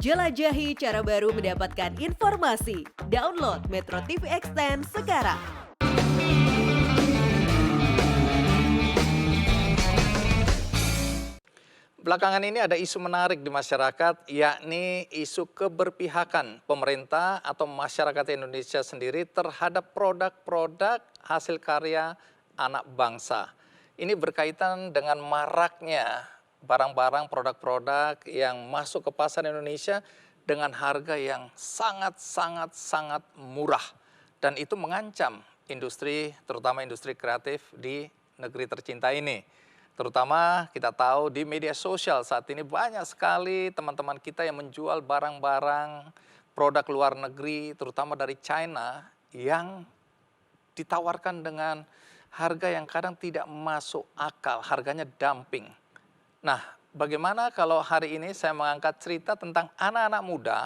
Jelajahi cara baru mendapatkan informasi. Download Metro TV Extend sekarang. Belakangan ini ada isu menarik di masyarakat, yakni isu keberpihakan pemerintah atau masyarakat Indonesia sendiri terhadap produk-produk hasil karya anak bangsa. Ini berkaitan dengan maraknya barang-barang produk-produk yang masuk ke pasar Indonesia dengan harga yang sangat murah. Dan itu mengancam industri, terutama industri kreatif di negeri tercinta ini. Terutama kita tahu di media sosial saat ini banyak sekali teman-teman kita yang menjual barang-barang produk luar negeri, terutama dari China, yang ditawarkan dengan harga yang kadang tidak masuk akal, harganya dumping. Nah, bagaimana kalau hari ini saya mengangkat cerita tentang anak-anak muda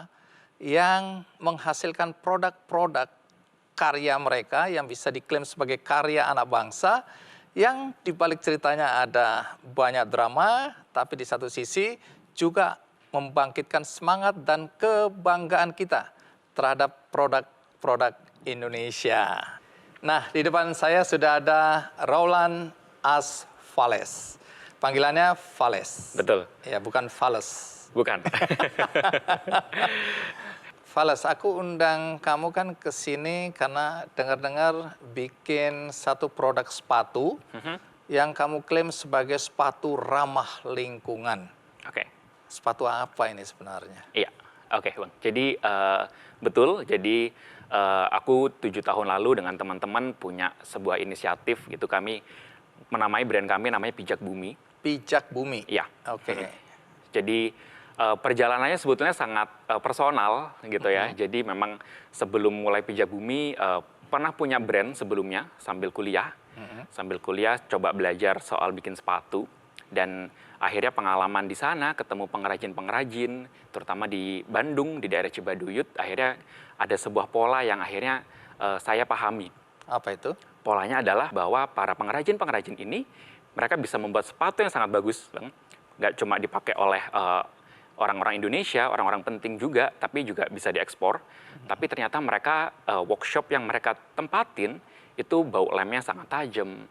yang menghasilkan produk-produk karya mereka yang bisa diklaim sebagai karya anak bangsa, yang dibalik ceritanya ada banyak drama, tapi di satu sisi juga membangkitkan semangat dan kebanggaan kita terhadap produk-produk Indonesia. Nah, di depan saya sudah ada Rauland Asfales. Panggilannya Fales. Betul. Ya, bukan Fales. Bukan. Fales, aku undang kamu kan ke sini karena dengar-dengar bikin satu produk sepatu yang kamu klaim sebagai sepatu ramah lingkungan. Oke. Sepatu apa ini sebenarnya? Iya. Oke, Bang. Jadi betul. Jadi aku 7 tahun lalu dengan teman-teman punya sebuah inisiatif gitu. Kami menamai brand kami namanya Pijak Bumi. Pijak Bumi. Iya. Oke. Jadi perjalanannya sebetulnya sangat personal gitu ya. Jadi memang sebelum mulai Pijak Bumi pernah punya brand sebelumnya sambil kuliah. Sambil kuliah coba belajar soal bikin sepatu, dan akhirnya pengalaman di sana ketemu pengrajin-pengrajin terutama di Bandung di daerah Cibaduyut, akhirnya ada sebuah pola yang akhirnya saya pahami. Apa itu? Polanya adalah bahwa para pengrajin-pengrajin ini mereka bisa membuat sepatu yang sangat bagus, Bang. Nggak cuma dipakai oleh orang-orang Indonesia, orang-orang penting juga, tapi juga bisa diekspor. Tapi ternyata mereka, workshop yang mereka tempatin, itu bau lemnya sangat tajam,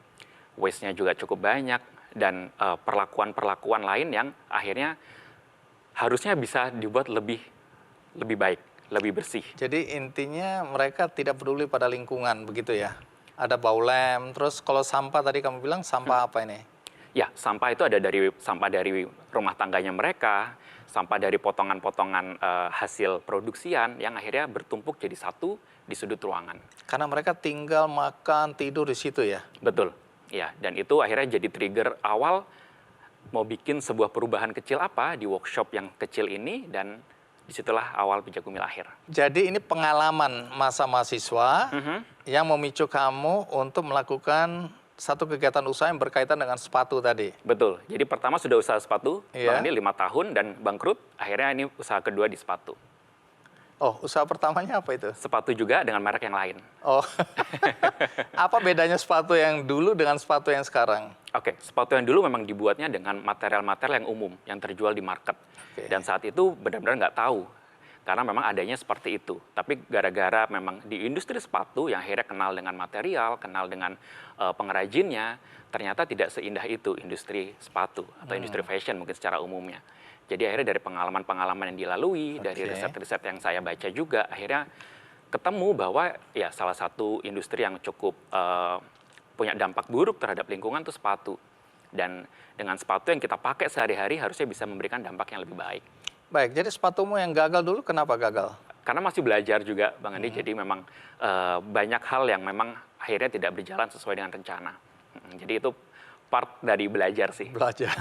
waste-nya juga cukup banyak, dan perlakuan-perlakuan lain yang akhirnya harusnya bisa dibuat lebih baik, lebih bersih. Jadi intinya mereka tidak peduli pada lingkungan, begitu ya? Ada bau lem, terus kalau sampah tadi kamu bilang sampah apa ini? Ya, sampah itu ada dari sampah dari rumah tangganya mereka, sampah dari potongan-potongan hasil produksian yang akhirnya bertumpuk jadi satu di sudut ruangan. Karena mereka tinggal makan, tidur di situ ya? Betul, ya. Dan itu akhirnya jadi trigger awal mau bikin sebuah perubahan kecil apa di workshop yang kecil ini, dan disitulah awal Pijak Bumi lahir. Jadi ini pengalaman masa mahasiswa yang memicu kamu untuk melakukan satu kegiatan usaha yang berkaitan dengan sepatu tadi. Betul. Jadi pertama sudah usaha sepatu, Iya. Bang Andi 5 tahun dan bangkrut. Akhirnya ini usaha kedua di sepatu. Oh, usaha pertamanya apa itu? Sepatu juga dengan merek yang lain. Oh, apa bedanya sepatu yang dulu dengan sepatu yang sekarang? Oke, sepatu yang dulu memang dibuatnya dengan material-material yang umum, yang terjual di market. Oke. Dan saat itu benar-benar nggak tahu, karena memang adanya seperti itu. Tapi gara-gara memang di industri sepatu yang akhirnya kenal dengan material, kenal dengan pengrajinnya, ternyata tidak seindah itu industri sepatu atau industri fashion mungkin secara umumnya. Jadi akhirnya dari pengalaman-pengalaman yang dilalui, dari riset-riset yang saya baca juga, akhirnya ketemu bahwa ya salah satu industri yang cukup punya dampak buruk terhadap lingkungan itu sepatu. Dan dengan sepatu yang kita pakai sehari-hari harusnya bisa memberikan dampak yang lebih baik. Baik, jadi sepatumu yang gagal dulu kenapa gagal? Karena masih belajar juga, Bang Andi, jadi memang banyak hal yang memang akhirnya tidak berjalan sesuai dengan rencana. Jadi itu part dari belajar sih. Belajar.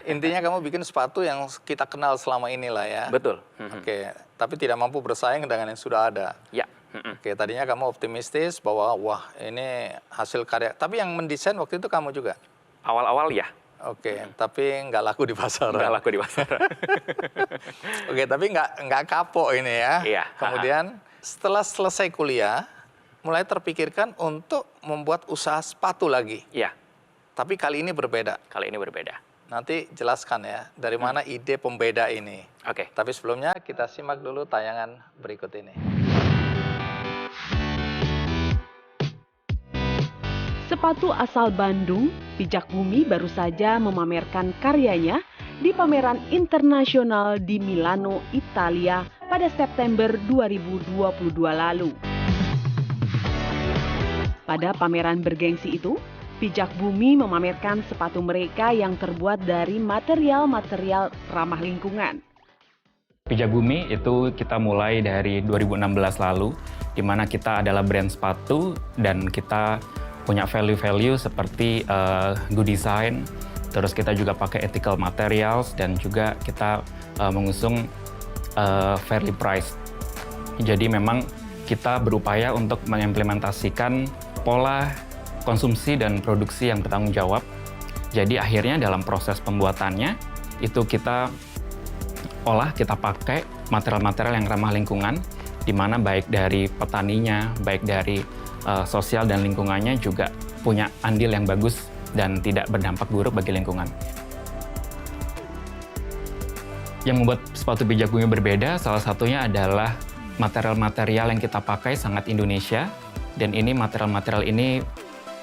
Intinya kamu bikin sepatu yang kita kenal selama inilah ya? Betul. Oke, tapi tidak mampu bersaing dengan yang sudah ada. Ya. Oke, tadinya kamu optimistis bahwa wah ini hasil karya. Tapi yang mendesain waktu itu kamu juga? Awal-awal ya. Oke, tapi nggak laku di pasaran. Nggak laku di pasaran. Oke, tapi nggak kapok ini ya. Iya. Kemudian setelah selesai kuliah, mulai terpikirkan untuk membuat usaha sepatu lagi. Iya. Tapi kali ini berbeda. Kali ini berbeda. nanti jelaskan ya dari mana ide pembeda ini. Oke. Tapi sebelumnya kita simak dulu tayangan berikut ini. Sepatu asal Bandung, Pijak Bumi baru saja memamerkan karyanya di pameran internasional di Milano, Italia pada September 2022 lalu. Pada pameran bergengsi itu, Pijak Bumi memamerkan sepatu mereka yang terbuat dari material-material ramah lingkungan. Pijak Bumi itu kita mulai dari 2016 lalu, di mana kita adalah brand sepatu dan kita punya value-value seperti good design, terus kita juga pakai ethical materials dan juga kita mengusung fairly priced. Jadi memang kita berupaya untuk mengimplementasikan pola konsumsi dan produksi yang bertanggung jawab. Jadi akhirnya dalam proses pembuatannya itu kita olah, kita pakai material-material yang ramah lingkungan, di mana baik dari petaninya, baik dari sosial dan lingkungannya juga punya andil yang bagus dan tidak berdampak buruk bagi lingkungan. Yang membuat sepatu Pijak Bumi berbeda, salah satunya adalah material-material yang kita pakai sangat Indonesia, dan ini material-material ini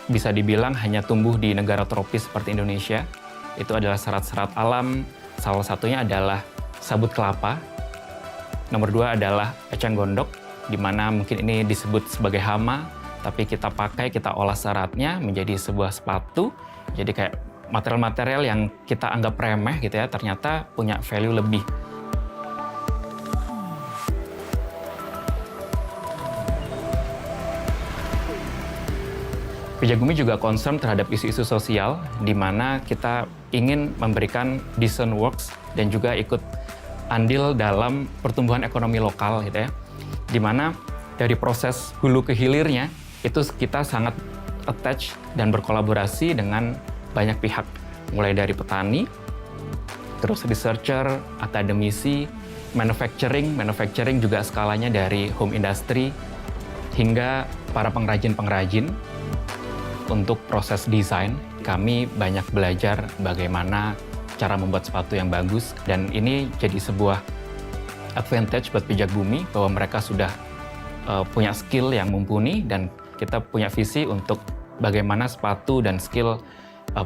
bisa dibilang hanya tumbuh di negara tropis seperti Indonesia. Itu adalah serat-serat alam, salah satunya adalah sabut kelapa. Nomor 2 adalah eceng gondok, di mana mungkin ini disebut sebagai hama, tapi kita pakai, kita olah seratnya menjadi sebuah sepatu. Jadi kayak material-material yang kita anggap remeh gitu ya, ternyata punya value lebih. Pijak Bumi juga concern terhadap isu-isu sosial, di mana kita ingin memberikan decent works dan juga ikut andil dalam pertumbuhan ekonomi lokal gitu ya. Di mana dari proses hulu ke hilirnya, itu kita sangat attach dan berkolaborasi dengan banyak pihak. Mulai dari petani, terus researcher, akademisi, manufacturing juga skalanya dari home industry, hingga para pengrajin-pengrajin. Untuk proses desain, kami banyak belajar bagaimana cara membuat sepatu yang bagus, dan ini jadi sebuah advantage buat Pijak Bumi bahwa mereka sudah punya skill yang mumpuni, dan kita punya visi untuk bagaimana sepatu dan skill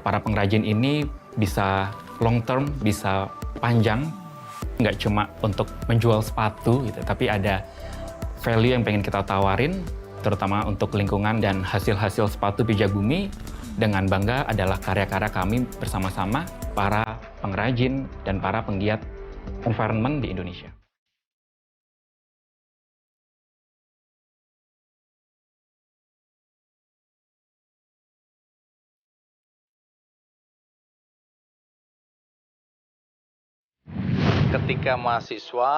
para pengrajin ini bisa long term, bisa panjang, nggak cuma untuk menjual sepatu gitu, tapi ada value yang pengen kita tawarin, terutama untuk lingkungan. Dan hasil-hasil sepatu Pijak Bumi dengan bangga adalah karya-karya kami bersama-sama para pengrajin dan para penggiat environment di Indonesia. Ketika mahasiswa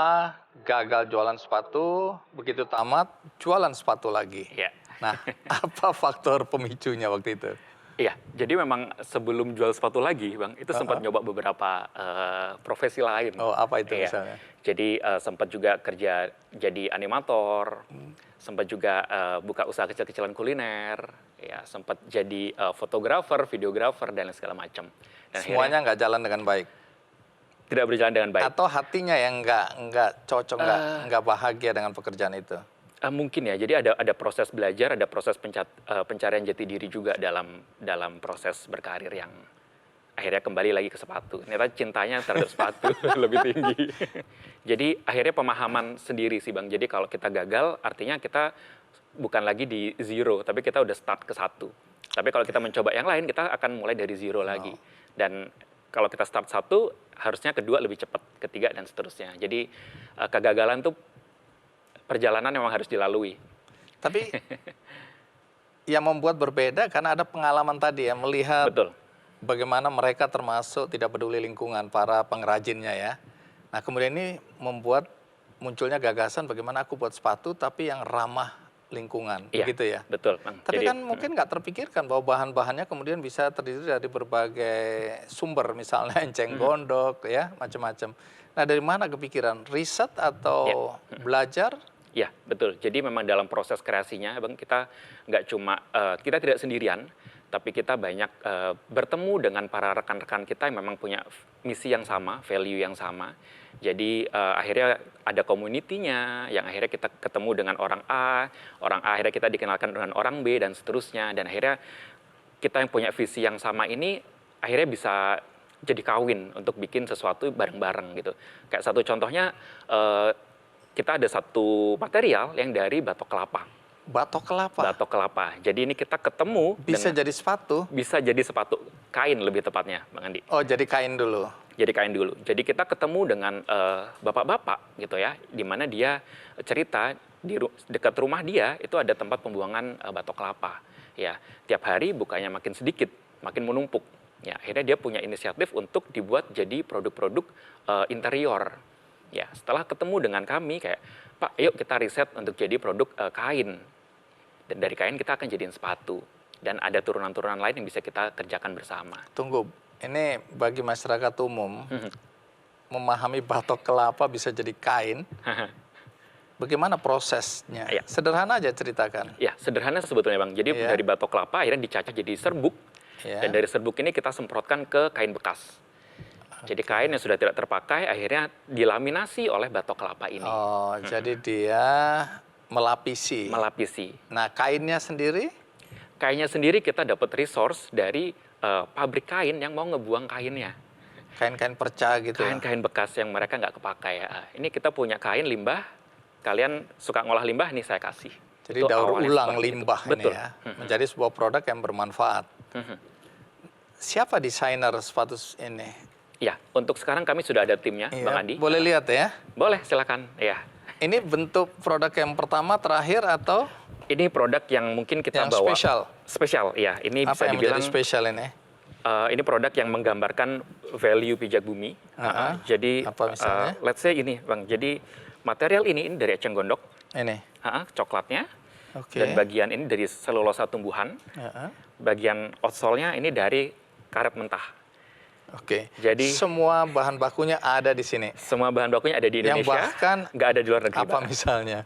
gagal jualan sepatu, begitu tamat jualan sepatu lagi. Iya. Nah, apa faktor pemicunya waktu itu? Iya, jadi memang sebelum jual sepatu lagi, Bang, itu sempat nyoba beberapa profesi lain. Oh, apa itu Iya. misalnya? Jadi sempat juga kerja jadi animator, sempat juga buka usaha kecil-kecilan kuliner, ya sempat jadi fotografer, videografer, dan segala macam. Dan Semuanya nggak jalan dengan baik? tidak berjalan dengan baik. Atau hatinya yang nggak cocok, nggak bahagia dengan pekerjaan itu? Mungkin ya, jadi ada proses belajar, ada proses pencarian jati diri juga dalam proses berkarir yang akhirnya kembali lagi ke sepatu. Ternyata cintanya terhadap sepatu lebih tinggi. Jadi akhirnya pemahaman sendiri sih Bang. Jadi kalau kita gagal, artinya kita bukan lagi di zero, tapi kita udah start ke satu. Tapi kalau kita mencoba yang lain, kita akan mulai dari zero lagi. Dan kalau kita start satu, harusnya kedua lebih cepat, ketiga dan seterusnya. Jadi kegagalan tuh perjalanan memang harus dilalui. Tapi yang membuat berbeda karena ada pengalaman tadi ya, melihat Betul. bagaimana mereka termasuk tidak peduli lingkungan, para pengrajinnya ya. Nah kemudian ini membuat munculnya gagasan bagaimana aku buat sepatu tapi yang ramah lingkungan, Iya, begitu ya. betul, Bang. Tapi Jadi, kan mungkin nggak terpikirkan bahwa bahan-bahannya kemudian bisa terdiri dari berbagai sumber, misalnya enceng gondok, ya macam-macam. Nah dari mana kepikiran? Riset atau belajar? ya, betul. Jadi memang dalam proses kreasinya, Bang, kita nggak cuma, kita tidak sendirian, tapi kita banyak bertemu dengan para rekan-rekan kita yang memang punya misi yang sama, value yang sama. Jadi akhirnya ada community-nya yang akhirnya kita ketemu dengan orang A akhirnya kita dikenalkan dengan orang B dan seterusnya, dan akhirnya kita yang punya visi yang sama ini akhirnya bisa jadi kawin untuk bikin sesuatu bareng-bareng gitu. Kayak satu contohnya kita ada satu material yang dari batok kelapa. Batok kelapa. Batok kelapa. Jadi ini kita ketemu Bisa jadi sepatu. bisa jadi sepatu, kain lebih tepatnya, Bang Andi. Oh, jadi kain dulu. Jadi kain dulu. Jadi kita ketemu dengan bapak-bapak gitu ya, di mana dia cerita dekat rumah dia itu ada tempat pembuangan batok kelapa. Ya, tiap hari bukanya makin sedikit, makin menumpuk. Ya, akhirnya dia punya inisiatif untuk dibuat jadi produk-produk interior. Ya, setelah ketemu dengan kami kayak, Pak, yuk kita riset untuk jadi produk kain. Dan dari kain kita akan jadiin sepatu. Dan ada turunan-turunan lain yang bisa kita kerjakan bersama. Tunggu, ini bagi masyarakat umum, memahami batok kelapa bisa jadi kain, bagaimana prosesnya? Iya. Sederhana aja ceritakan. Ya, sederhana sebetulnya Bang. Jadi Iya. dari batok kelapa akhirnya dicacah jadi serbuk. Ya. Dan dari serbuk ini kita semprotkan ke kain bekas. Jadi kain yang sudah tidak terpakai akhirnya dilaminasi oleh batok kelapa ini. Oh, jadi dia melapisi. Melapisi. Nah, kainnya sendiri? Kainnya sendiri kita dapat resource dari pabrik kain yang mau ngebuang kainnya. Kain-kain perca gitu. Kain-kain bekas yang mereka nggak kepakai ya. Ini kita punya kain limbah, kalian suka ngolah limbah, nih saya kasih. Jadi Itu daur awalnya ulang seperti itu. limbah ini Betul. ya, menjadi sebuah produk yang bermanfaat. Siapa desainer sepatu ini? Ya, untuk sekarang kami sudah ada timnya, Iya, Bang Andi. boleh lihat ya? Boleh, silakan. Ya. Ini bentuk produk yang pertama, terakhir, atau Ini produk yang mungkin kita yang bawa. spesial? Spesial, ya. Ini Apa bisa yang dibilang menjadi spesial ini? ini produk yang menggambarkan value pijak bumi. Jadi, Apa misalnya? let's say ini, Bang. Jadi material ini dari eceng gondok, Ini. coklatnya, Oke. dan bagian ini dari selulosa tumbuhan, bagian outsole-nya ini dari karet mentah. Oke. Jadi- semua bahan bakunya ada di sini. Semua bahan bakunya ada di Yang Indonesia, bahkan nggak ada di luar negeri. Apa Bang. misalnya?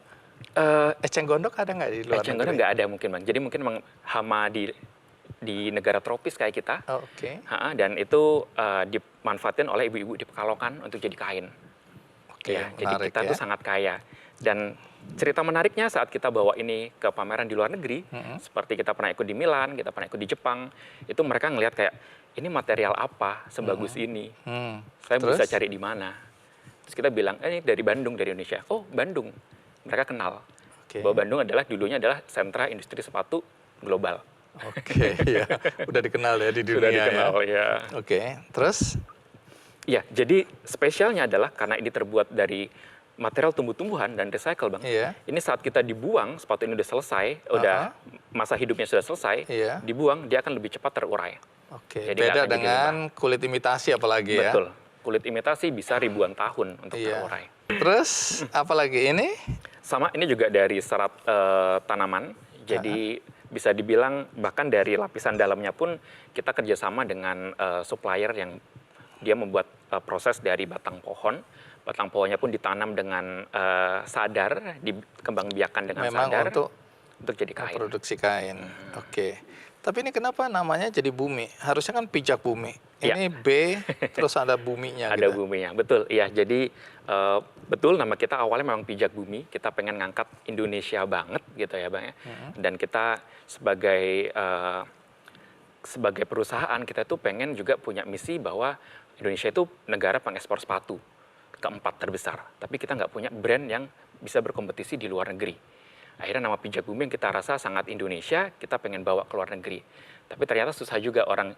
Eh, Eceng gondok ada nggak di luar eceng gondok negeri? nggak ada mungkin, Bang. Jadi mungkin memang hama di negara tropis kayak kita. Oke. Dan itu dimanfaatin oleh ibu-ibu di Pekalongan untuk jadi kain. Oke, Ya, jadi menarik kita ya. tuh sangat kaya. Dan cerita menariknya saat kita bawa ini ke pameran di luar negeri, seperti kita pernah ikut di Milan, kita pernah ikut di Jepang, itu mereka ngelihat kayak, ini material apa sebagus ini? Saya Terus? bisa cari di mana? Terus kita bilang, ini dari Bandung, dari Indonesia. Oh, Bandung. Mereka kenal. Oke. Bahwa Bandung dulunya adalah sentra industri sepatu global. Oke, ya. Udah dikenal ya di dunia. Sudah dikenal, ya. Oke, terus? Ya, jadi spesialnya adalah karena ini terbuat dari material tumbuh-tumbuhan dan recycle, Bang. Iya. Ini saat kita dibuang, sepatu ini udah selesai, udah masa hidupnya sudah selesai, Iya. dibuang, dia akan lebih cepat terurai. Oke, Jadi nggak beda akan jadi dengan kulit imitasi apalagi ya. Betul. Kulit imitasi bisa ribuan tahun untuk Iya. terurai. Terus apalagi ini? Sama ini juga dari serat tanaman, jadi bisa dibilang bahkan dari lapisan dalamnya pun kita kerjasama dengan supplier yang dia membuat proses dari batang pohon. Batang pohonnya pun ditanam dengan sadar, dikembangbiakan dengan Memang sadar untuk jadi kain. produksi kain. Oke. Tapi ini kenapa namanya jadi bumi? Harusnya kan pijak bumi. Iya. Ini B, terus ada buminya. Ada gitu. buminya, betul. Iya, jadi betul nama kita awalnya memang pijak bumi. Kita pengen ngangkat Indonesia banget gitu ya, Bang ya. Dan kita sebagai perusahaan kita tuh pengen juga punya misi bahwa Indonesia itu negara pengekspor sepatu keempat terbesar. Tapi kita nggak punya brand yang bisa berkompetisi di luar negeri. Akhirnya nama pijak bumi yang kita rasa sangat Indonesia, kita pengen bawa ke luar negeri. Tapi ternyata susah juga orang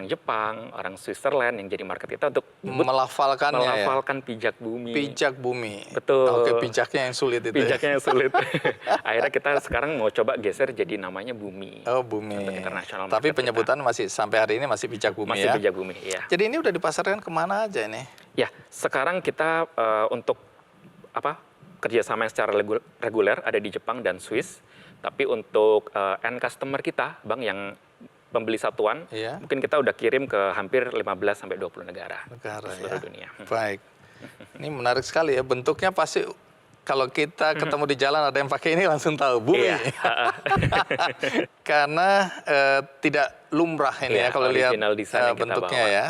Jepang, orang Switzerland yang jadi market kita untuk nyebut, Melafalkannya ya. melafalkan pijak bumi. Pijak bumi. Betul. Oke, pijaknya yang sulit itu. Pijaknya yang sulit. Akhirnya kita sekarang mau coba geser jadi namanya bumi. Oh, bumi. Untuk international Tapi market penyebutan masih sampai hari ini masih pijak bumi Masih ya. pijak bumi, ya. Jadi ini udah dipasarkan kemana aja ini? Ya, sekarang kita untuk kerjasama yang secara reguler ada di Jepang dan Swiss. Tapi untuk end customer kita, Bang, yang pembeli satuan, Iya. mungkin kita udah kirim ke hampir 15-20 negara Negara di seluruh ya. dunia. Baik. Ini menarik sekali ya. Bentuknya pasti Kalau kita ketemu di jalan ada yang pakai ini langsung tahu bumi. Iya. Karena tidak lumrah ini Iya, ya kalau lihat original design yang kita bentuknya bawa. ya.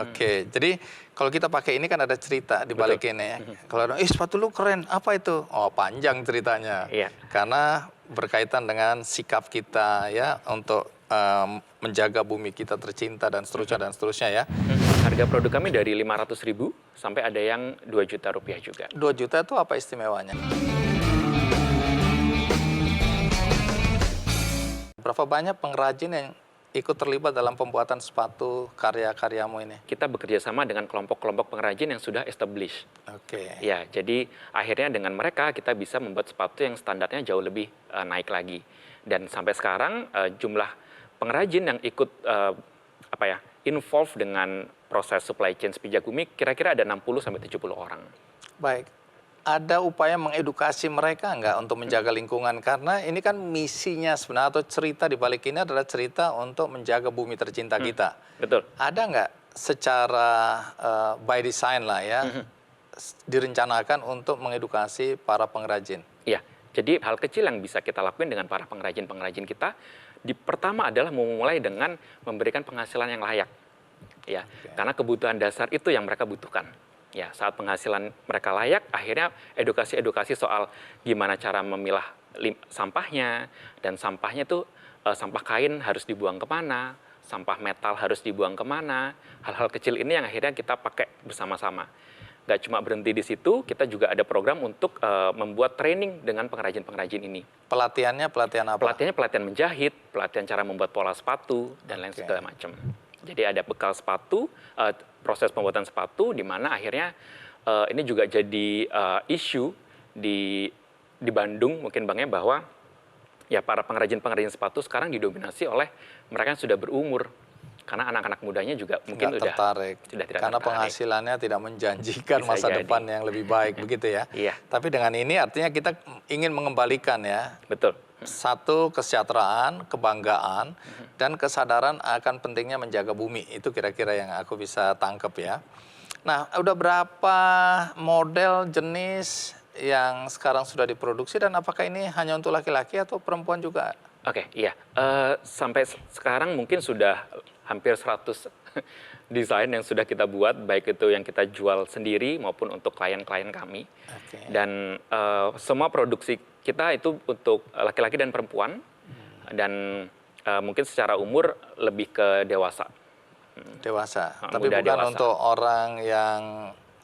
Oke, jadi kalau kita pakai ini kan ada cerita di balik ini ya. Kalau ada, sepatu lu keren, apa itu? Oh, panjang ceritanya. Iya. Karena berkaitan dengan sikap kita ya untuk menjaga bumi kita tercinta dan seterusnya ya. Harga produk kami dari 500.000 sampai ada yang 2 juta rupiah juga. 2 juta itu apa istimewanya? Berapa banyak pengrajin yang ikut terlibat dalam pembuatan sepatu karya-karyamu ini? Kita bekerja sama dengan kelompok-kelompok pengrajin yang sudah established. Oke. Ya, jadi akhirnya dengan mereka kita bisa membuat sepatu yang standarnya jauh lebih naik lagi. Dan sampai sekarang jumlah pengrajin yang ikut involved dengan proses supply chain pijak bumi kira-kira ada 60-70 orang. Baik. Ada upaya mengedukasi mereka nggak untuk menjaga lingkungan? Karena ini kan misinya sebenarnya atau cerita di balik ini adalah cerita untuk menjaga bumi tercinta kita. Betul. Ada nggak secara by design lah ya, direncanakan untuk mengedukasi para pengrajin? Iya, jadi hal kecil yang bisa kita lakukan dengan para pengrajin-pengrajin kita, pertama adalah memulai dengan memberikan penghasilan yang layak. Ya, karena kebutuhan dasar itu yang mereka butuhkan. Ya, saat penghasilan mereka layak, akhirnya edukasi soal gimana cara memilah sampahnya, dan sampahnya itu sampah kain harus dibuang kemana, sampah metal harus dibuang kemana, hal-hal kecil ini yang akhirnya kita pakai bersama-sama. Nggak cuma berhenti di situ, kita juga ada program untuk membuat training dengan pengrajin-pengrajin ini. Pelatihannya pelatihan apa? Pelatihannya pelatihan menjahit, pelatihan cara membuat pola sepatu, dan lain segala macam. Jadi ada bekal sepatu, proses pembuatan sepatu, di mana akhirnya ini juga jadi isu di Bandung, mungkin Bang ya, bahwa ya para pengrajin-pengrajin sepatu sekarang didominasi oleh mereka yang sudah berumur. Karena anak-anak mudanya juga mungkin sudah tidak karena tertarik. Penghasilannya tidak menjanjikan Bisa masa jadi. depan yang lebih baik begitu ya. Iya. Tapi dengan ini artinya kita ingin mengembalikan ya. Betul. Satu, kesejahteraan, kebanggaan, dan kesadaran akan pentingnya menjaga bumi. Itu kira-kira yang aku bisa tangkap ya. Nah, udah berapa model jenis yang sekarang sudah diproduksi, dan apakah ini hanya untuk laki-laki atau perempuan juga? Oke, iya. Sampai sekarang mungkin sudah hampir 100 desain yang sudah kita buat, baik itu yang kita jual sendiri maupun untuk klien-klien kami. Oke. Dan semua produksi kita itu untuk laki-laki dan perempuan, dan mungkin secara umur lebih ke dewasa. Dewasa, Muda tapi bukan dewasa. untuk orang yang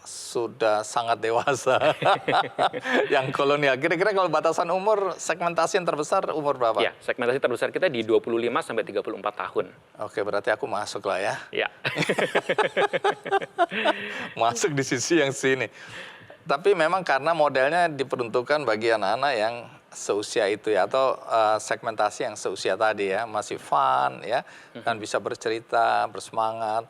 sudah sangat dewasa, yang kolonial. Kira-kira kalau batasan umur, segmentasi yang terbesar umur berapa? Ya, segmentasi terbesar kita di 25 sampai 34 tahun. Oke, berarti aku masuk lah ya. Ya. Masuk di sisi yang sini. Tapi memang karena modelnya diperuntukkan bagi anak-anak yang seusia itu ya, atau segmentasi yang seusia tadi ya, masih fun ya, dan bisa bercerita, bersemangat.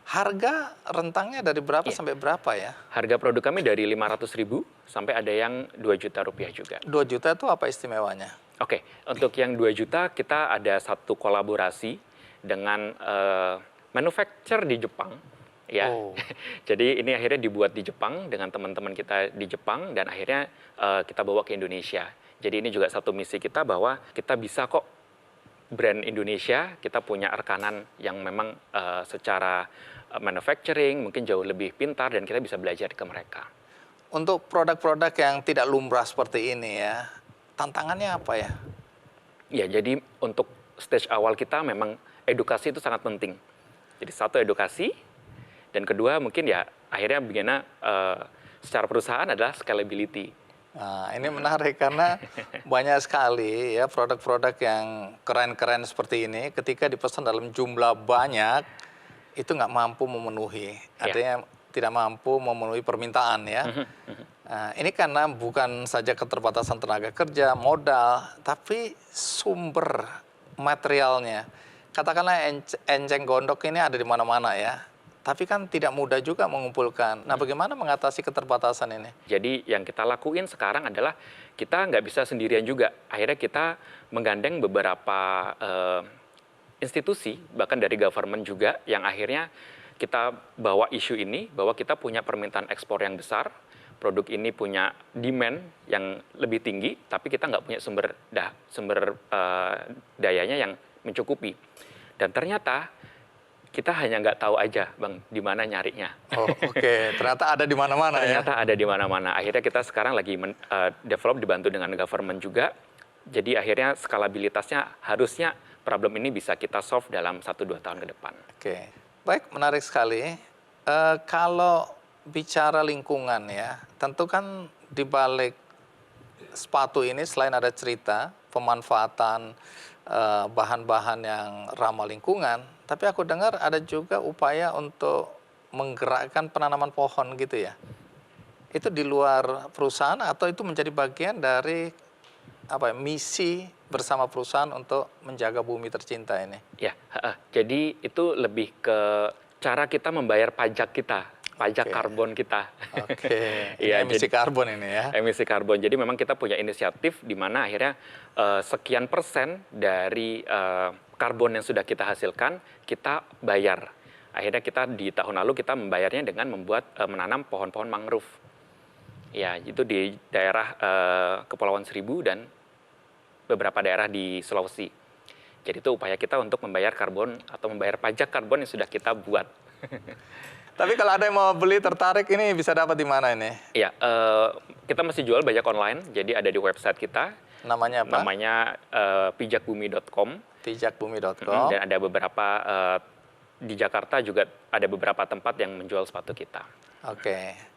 Harga rentangnya dari berapa sampai berapa ya? Harga produk kami dari 500.000 sampai ada yang 2 juta rupiah juga. 2 juta itu apa istimewanya? Oke, untuk yang 2 juta kita ada satu kolaborasi dengan manufacturer di Jepang. Ya, Oh. jadi ini akhirnya dibuat di Jepang dengan teman-teman kita di Jepang, dan akhirnya kita bawa ke Indonesia. Jadi ini juga satu misi kita bahwa kita bisa kok brand Indonesia, kita punya rekanan yang memang secara manufacturing mungkin jauh lebih pintar, dan kita bisa belajar ke mereka. Untuk produk-produk yang tidak lumrah seperti ini ya, tantangannya apa ya? Ya, jadi untuk stage awal kita memang edukasi itu sangat penting. Jadi satu edukasi, dan kedua mungkin ya akhirnya bagaimana secara perusahaan adalah scalability. Nah, ini menarik karena banyak sekali ya produk-produk yang keren-keren seperti ini ketika dipesan dalam jumlah banyak itu nggak mampu memenuhi, artinya tidak mampu memenuhi permintaan ya. Nah, ini karena bukan saja keterbatasan tenaga kerja, modal, tapi sumber materialnya. Katakanlah enceng gondok ini ada di mana-mana ya. Tapi kan tidak mudah juga mengumpulkan. Nah, bagaimana mengatasi keterbatasan ini? Jadi yang kita lakuin sekarang adalah kita nggak bisa sendirian juga. Akhirnya kita menggandeng beberapa institusi, bahkan dari government juga, yang akhirnya kita bawa isu ini, bahwa kita punya permintaan ekspor yang besar, produk ini punya demand yang lebih tinggi, tapi kita nggak punya sumber dayanya yang mencukupi. Dan ternyata kita hanya nggak tahu aja, Bang, di mana nyarinya. Oh, oke. Ternyata ada di mana-mana ya. Ternyata ada di mana-mana. Akhirnya kita sekarang lagi develop dibantu dengan government juga. Jadi akhirnya skalabilitasnya harusnya problem ini bisa kita solve dalam 1-2 tahun ke depan. Oke. Baik, menarik sekali. Kalau bicara lingkungan ya, tentu kan di balik sepatu ini selain ada cerita, pemanfaatan bahan-bahan yang ramah lingkungan, tapi aku dengar ada juga upaya untuk menggerakkan penanaman pohon gitu ya. Itu di luar perusahaan atau itu menjadi bagian dari misi bersama perusahaan untuk menjaga bumi tercinta ini? Ya, jadi itu lebih ke cara kita membayar pajak kita, pajak karbon kita. Oke, Ya, emisi karbon ini ya. Emisi karbon. Jadi memang kita punya inisiatif di mana akhirnya sekian persen dari karbon yang sudah kita hasilkan kita bayar. Akhirnya kita di tahun lalu kita membayarnya dengan menanam pohon-pohon mangrove. Ya, itu di daerah Kepulauan Seribu dan beberapa daerah di Sulawesi. Jadi itu upaya kita untuk membayar karbon atau membayar pajak karbon yang sudah kita buat. Tapi kalau ada yang mau beli tertarik ini bisa dapat di mana ini? Iya, kita masih jual banyak online, jadi ada di website kita. Namanya apa? Namanya pijakbumi.com. Pijakbumi.com. Dan ada beberapa di Jakarta juga ada beberapa tempat yang menjual sepatu kita. Oke.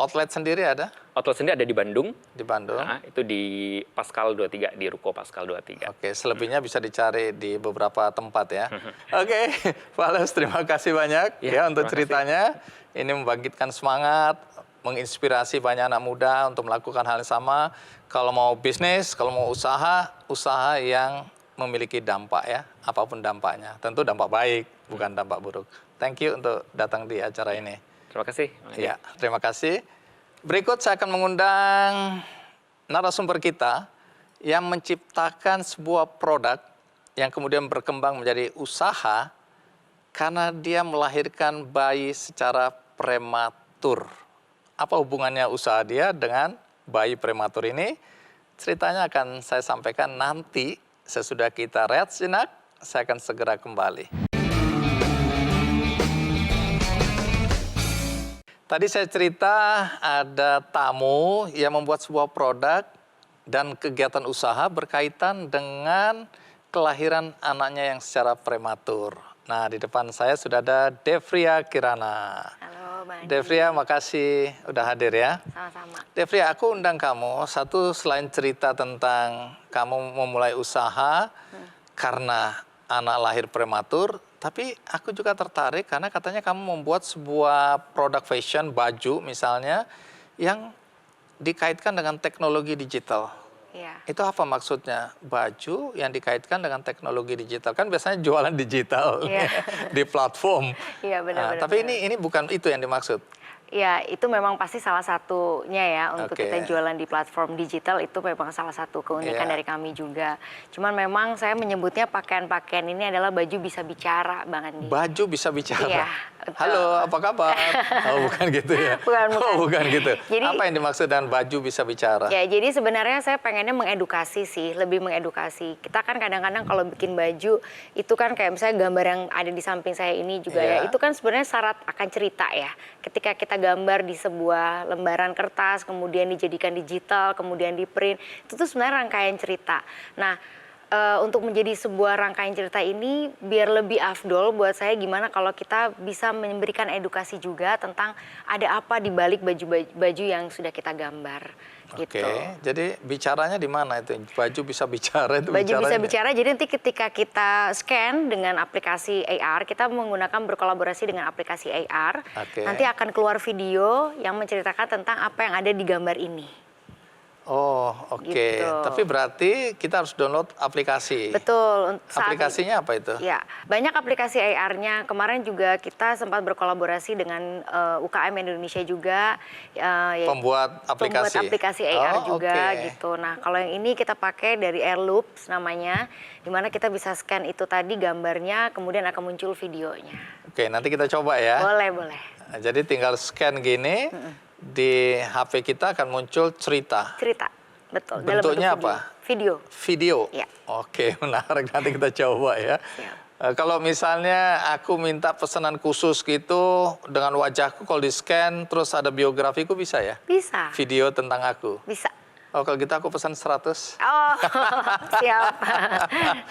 Outlet sendiri ada? Outlet sendiri ada di Bandung. Di Bandung. Nah, itu di Pascal 23, di Ruko Pascal 23. Oke, selebihnya bisa dicari di beberapa tempat ya. Oke, Pak Leus, terima kasih banyak ya untuk ceritanya. Ini membangkitkan semangat, menginspirasi banyak anak muda untuk melakukan hal yang sama. Kalau mau bisnis, kalau mau usaha yang memiliki dampak ya, apapun dampaknya. Tentu dampak baik, bukan dampak buruk. Thank you untuk datang di acara ini. Terima kasih. Ya, terima kasih. Berikut saya akan mengundang narasumber kita yang menciptakan sebuah produk yang kemudian berkembang menjadi usaha karena dia melahirkan bayi secara prematur. Apa hubungannya usaha dia dengan bayi prematur ini? Ceritanya akan saya sampaikan nanti sesudah kita rehat sejenak. Saya akan segera kembali. Tadi saya cerita ada tamu yang membuat sebuah produk dan kegiatan usaha berkaitan dengan kelahiran anaknya yang secara prematur. Nah, di depan saya sudah ada Devria Kirana. Halo, Bang. Devria, makasih udah hadir ya. Sama-sama. Devria, aku undang kamu, satu selain cerita tentang kamu memulai usaha karena anak lahir prematur, tapi aku juga tertarik karena katanya kamu membuat sebuah produk fashion, baju misalnya, yang dikaitkan dengan teknologi digital. Iya. Itu apa maksudnya? Baju yang dikaitkan dengan teknologi digital. Kan biasanya jualan digital di platform. Iya, benar-benar. Tapi ini bukan itu yang dimaksud. Ya, itu memang pasti salah satunya ya untuk Oke. kita jualan di platform digital, itu memang salah satu keunikan dari kami juga. Cuman memang saya menyebutnya pakaian-pakaian ini adalah baju bisa bicara, Bang Andi. Baju bisa bicara. Iya, betul. Halo, apa kabar? Oh, bukan gitu ya? Bukan. Oh, bukan gitu. Jadi, apa yang dimaksud dengan baju bisa bicara? Ya, jadi sebenarnya saya pengennya mengedukasi sih, lebih mengedukasi. Kita kan kadang-kadang kalau bikin baju, itu kan kayak misalnya gambar yang ada di samping saya ini juga ya, itu kan sebenarnya syarat akan cerita ya. Ketika kita gambar di sebuah lembaran kertas, kemudian dijadikan digital, kemudian di print, itu tuh sebenarnya rangkaian cerita. Nah, untuk menjadi sebuah rangkaian cerita ini biar lebih afdol buat saya gimana kalau kita bisa memberikan edukasi juga tentang ada apa di balik baju yang sudah kita gambar. Gitu. Oke, jadi bicaranya di mana itu? Baju bisa bicara itu Baju bisa bicaranya? bicara, jadi nanti ketika kita scan dengan aplikasi AR, kita menggunakan berkolaborasi dengan aplikasi AR, nanti akan keluar video yang menceritakan tentang apa yang ada di gambar ini. Oh, oke. Gitu. Tapi berarti kita harus download aplikasi. Betul. Aplikasinya apa itu? Ya, banyak aplikasi AR-nya. Kemarin juga kita sempat berkolaborasi dengan UKM Indonesia juga. Pembuat aplikasi? Pembuat aplikasi AR juga oke. gitu. Nah, kalau yang ini kita pakai dari Airloops namanya, di mana kita bisa scan itu tadi gambarnya, kemudian akan muncul videonya. Oke, nanti kita coba ya. Boleh, boleh. Nah, jadi tinggal scan gini, di HP kita akan muncul cerita. Cerita, betul. Dalam Bentuknya bentuk apa? Video. Video? Ya. Oke, menarik. Nanti kita coba ya. Siap. Kalau misalnya aku minta pesanan khusus gitu, dengan wajahku kalau di-scan, terus ada biografiku bisa ya? Bisa. Video tentang aku? Bisa. Oh, kalau gitu aku pesan 100. Oh, siap.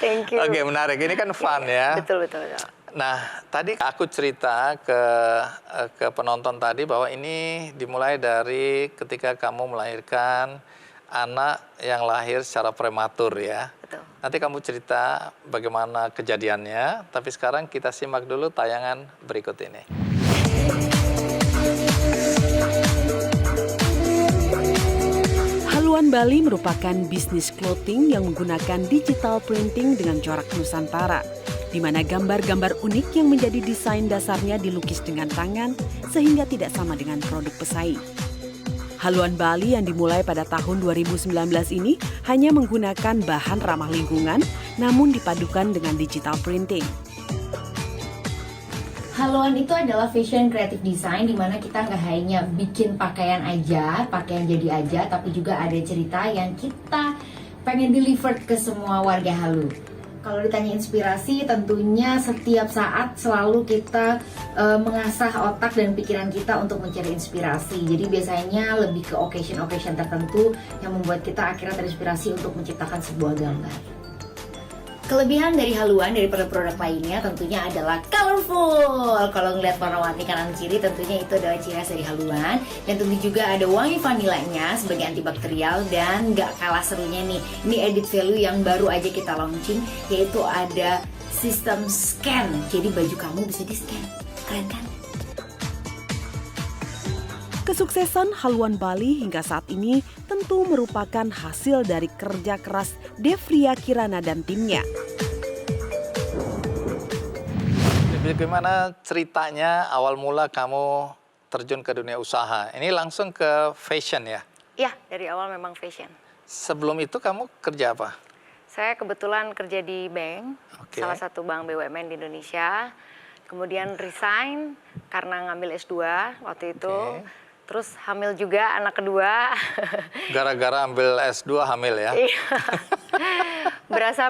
Thank you. Oke, menarik. Ini kan fun ya. Betul, betul, betul. Nah, tadi aku cerita ke penonton tadi bahwa ini dimulai dari ketika kamu melahirkan anak yang lahir secara prematur ya. Betul. Nanti kamu cerita bagaimana kejadiannya, tapi sekarang kita simak dulu tayangan berikut ini. Haluan Bali merupakan bisnis clothing yang menggunakan digital printing dengan corak Nusantara, di mana gambar-gambar unik yang menjadi desain dasarnya dilukis dengan tangan sehingga tidak sama dengan produk pesaing. Haluan Bali yang dimulai pada tahun 2019 ini hanya menggunakan bahan ramah lingkungan, namun dipadukan dengan digital printing. Haluan itu adalah fashion creative design di mana kita nggak hanya bikin pakaian aja, pakaian jadi aja, tapi juga ada cerita yang kita pengen deliver ke semua warga Halu. Kalau ditanya inspirasi, tentunya setiap saat selalu kita mengasah otak dan pikiran kita untuk mencari inspirasi. Jadi biasanya lebih ke occasion-occasion tertentu yang membuat kita akhirnya terinspirasi untuk menciptakan sebuah gambar. Kelebihan dari haluan dari produk-produk lainnya tentunya adalah colorful. Kalau ngeliat warna-warni kanan kiri tentunya itu adalah ciri khas dari haluan. Dan tentu juga ada wangi vanilanya sebagai antibakterial. Dan gak kalah serunya nih, ini added value yang baru aja kita launching, yaitu ada sistem scan. Jadi baju kamu bisa di-scan. Keren kan? Kesuksesan Haluan Bali hingga saat ini tentu merupakan hasil dari kerja keras Devria Kirana dan timnya. Bagaimana ceritanya awal mula kamu terjun ke dunia usaha? Ini langsung ke fashion ya? Iya, dari awal memang fashion. Sebelum itu kamu kerja apa? Saya kebetulan kerja di bank, salah satu bank BUMN di Indonesia. Kemudian resign karena ngambil S2 waktu itu. Terus hamil juga anak kedua. Gara-gara ambil S2 hamil ya? Iya. Berasa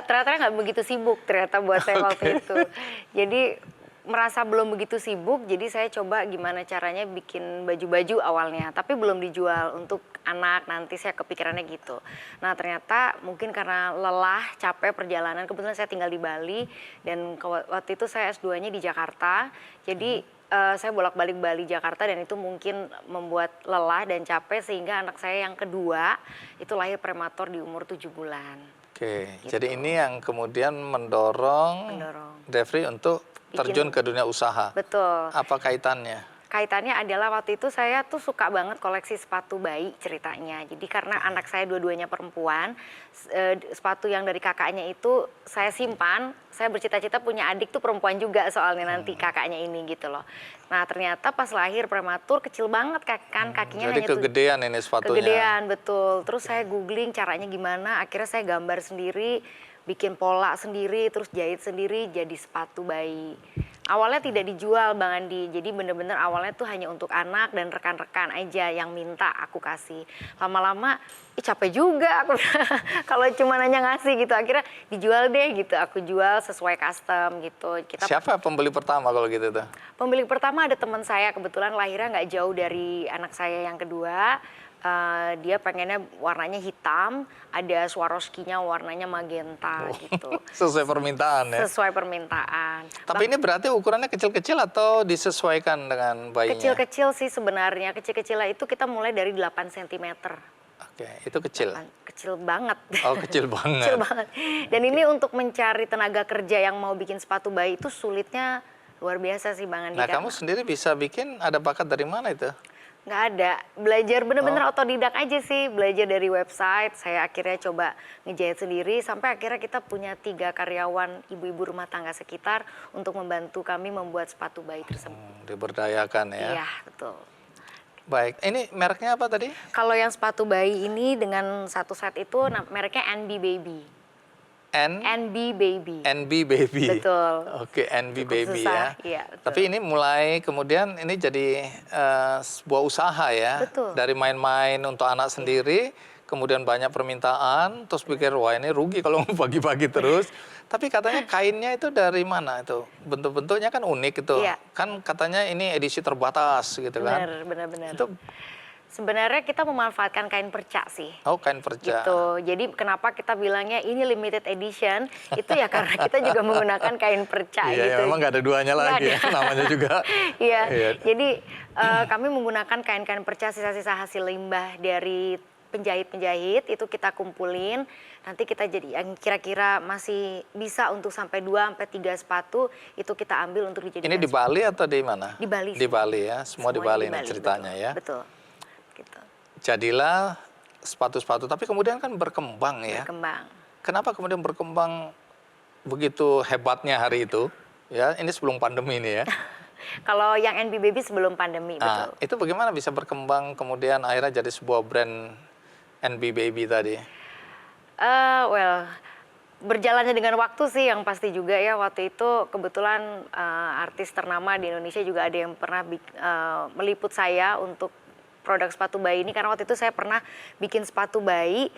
ternyata nggak begitu sibuk ternyata buat saya waktu itu. Jadi merasa belum begitu sibuk, jadi saya coba gimana caranya bikin baju-baju awalnya. Tapi belum dijual untuk anak, nanti saya kepikirannya gitu. Nah ternyata mungkin karena lelah, capek perjalanan, kebetulan saya tinggal di Bali. Dan waktu itu saya S2-nya di Jakarta, jadi saya bolak-balik Bali Jakarta dan itu mungkin membuat lelah dan capek sehingga anak saya yang kedua itu lahir prematur di umur 7 bulan. Oke, Gitu. jadi ini yang kemudian mendorong Devri untuk terjun ke dunia usaha. Betul. Apa kaitannya? Kaitannya adalah waktu itu saya tuh suka banget koleksi sepatu bayi ceritanya. Jadi karena anak saya dua-duanya perempuan, sepatu yang dari kakaknya itu saya simpan. Saya bercita-cita punya adik tuh perempuan juga soalnya nanti kakaknya ini gitu loh. Nah ternyata pas lahir prematur kecil banget kan kakinya. Jadi hanya kegedean ini sepatunya. Kegedean betul. Terus saya googling caranya gimana. Akhirnya saya gambar sendiri, bikin pola sendiri, terus jahit sendiri jadi sepatu bayi. Awalnya tidak dijual Bang Andi, jadi bener-bener awalnya tuh hanya untuk anak dan rekan-rekan aja yang minta aku kasih. Lama-lama, capek juga aku kalau cuma nanya ngasih gitu. Akhirnya dijual deh gitu, aku jual sesuai custom gitu. Siapa pembeli pertama kalau gitu tuh? Pembeli pertama ada teman saya, kebetulan lahirnya nggak jauh dari anak saya yang kedua. Dia pengennya warnanya hitam, ada Swarovski-nya warnanya magenta gitu. Sesuai permintaan ya? Sesuai permintaan. Tapi ini berarti ukurannya kecil-kecil atau disesuaikan dengan bayinya? Kecil-kecil sih sebenarnya, kecil-kecilnya itu kita mulai dari 8 cm. Oke, itu kecil? Kecil banget. Oh, kecil banget. Kecil banget. Dan ini untuk mencari tenaga kerja yang mau bikin sepatu bayi itu sulitnya luar biasa sih Bang Andi. Nah, kamu sendiri bisa bikin, ada bakat dari mana itu? Nggak ada, belajar bener-bener otodidak aja sih, belajar dari website, saya akhirnya coba ngejahit sendiri, sampai akhirnya kita punya 3 karyawan ibu-ibu rumah tangga sekitar untuk membantu kami membuat sepatu bayi tersebut. Diberdayakan ya? Iya, betul. Baik, ini mereknya apa tadi? Kalau yang sepatu bayi ini dengan satu set itu mereknya NB Baby. NB Baby. NB Baby. Betul. Oke, NB Cukup Baby susah, ya. iya, betul. Tapi ini mulai kemudian ini jadi sebuah usaha ya. Betul. Dari main-main untuk anak sendiri, kemudian banyak permintaan, terus pikir wah ini rugi kalau pagi-pagi terus. Tapi katanya kainnya itu dari mana itu? Bentuk-bentuknya kan unik itu. Iya. Kan katanya ini edisi terbatas gitu kan. Benar. Itu Sebenarnya kita memanfaatkan kain perca sih. oh kain perca. Gitu. Jadi kenapa kita bilangnya ini limited edition? Itu ya karena kita juga menggunakan kain perca Iya, gitu. ya, memang nggak ada duanya lagi ya, namanya juga. Iya. Iya. Jadi kami menggunakan kain-kain perca sisa-sisa hasil limbah dari penjahit-penjahit itu kita kumpulin. Nanti kita jadi yang kira-kira masih bisa untuk sampai 2 sampai 3 sepatu itu kita ambil untuk dijadikan. Ini di Bali atau di mana? Di Bali. Di Bali ya, semua di Bali nih ceritanya betul, ya. Betul. Gitu. Jadilah sepatu-sepatu, tapi kemudian kan berkembang ya. Berkembang. Kenapa kemudian berkembang begitu hebatnya hari itu? Ya, ini sebelum pandemi ini ya. Kalau yang NB Baby sebelum pandemi, Nah, betul. itu bagaimana bisa berkembang kemudian akhirnya jadi sebuah brand NB Baby tadi? Berjalannya dengan waktu sih yang pasti juga ya. Waktu itu kebetulan artis ternama di Indonesia juga ada yang pernah meliput saya untuk produk sepatu bayi ini. Karena waktu itu saya pernah bikin sepatu bayi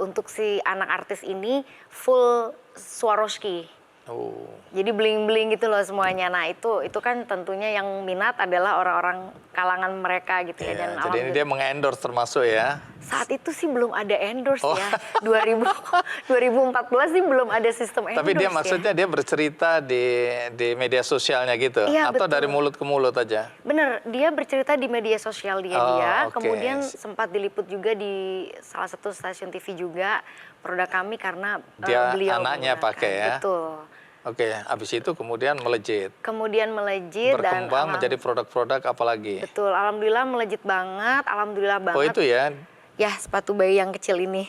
untuk si anak artis ini full Swarovski. Oh. Jadi bling-bling gitu loh semuanya. Nah itu kan tentunya yang minat adalah orang-orang kalangan mereka gitu ya. Iya, Dan jadi ini dia mengendorse termasuk ya. saat itu sih belum ada endorse Oh. ya. 2014 sih belum ada sistem endorse. Tapi dia ya. maksudnya dia bercerita di media sosialnya gitu? Iya, Atau betul. dari mulut ke mulut aja? Bener, dia bercerita di media sosial dia. Oke. Kemudian sempat diliput juga di salah satu stasiun TV juga produk kami karena Dia beliau anaknya menggunakan. pakai ya? Betul. Oke, habis itu kemudian melejit. Kemudian melejit dan Berkembang menjadi produk-produk apa lagi? betul, alhamdulillah melejit banget, alhamdulillah banget. Oh itu ya? Ya, sepatu bayi yang kecil ini.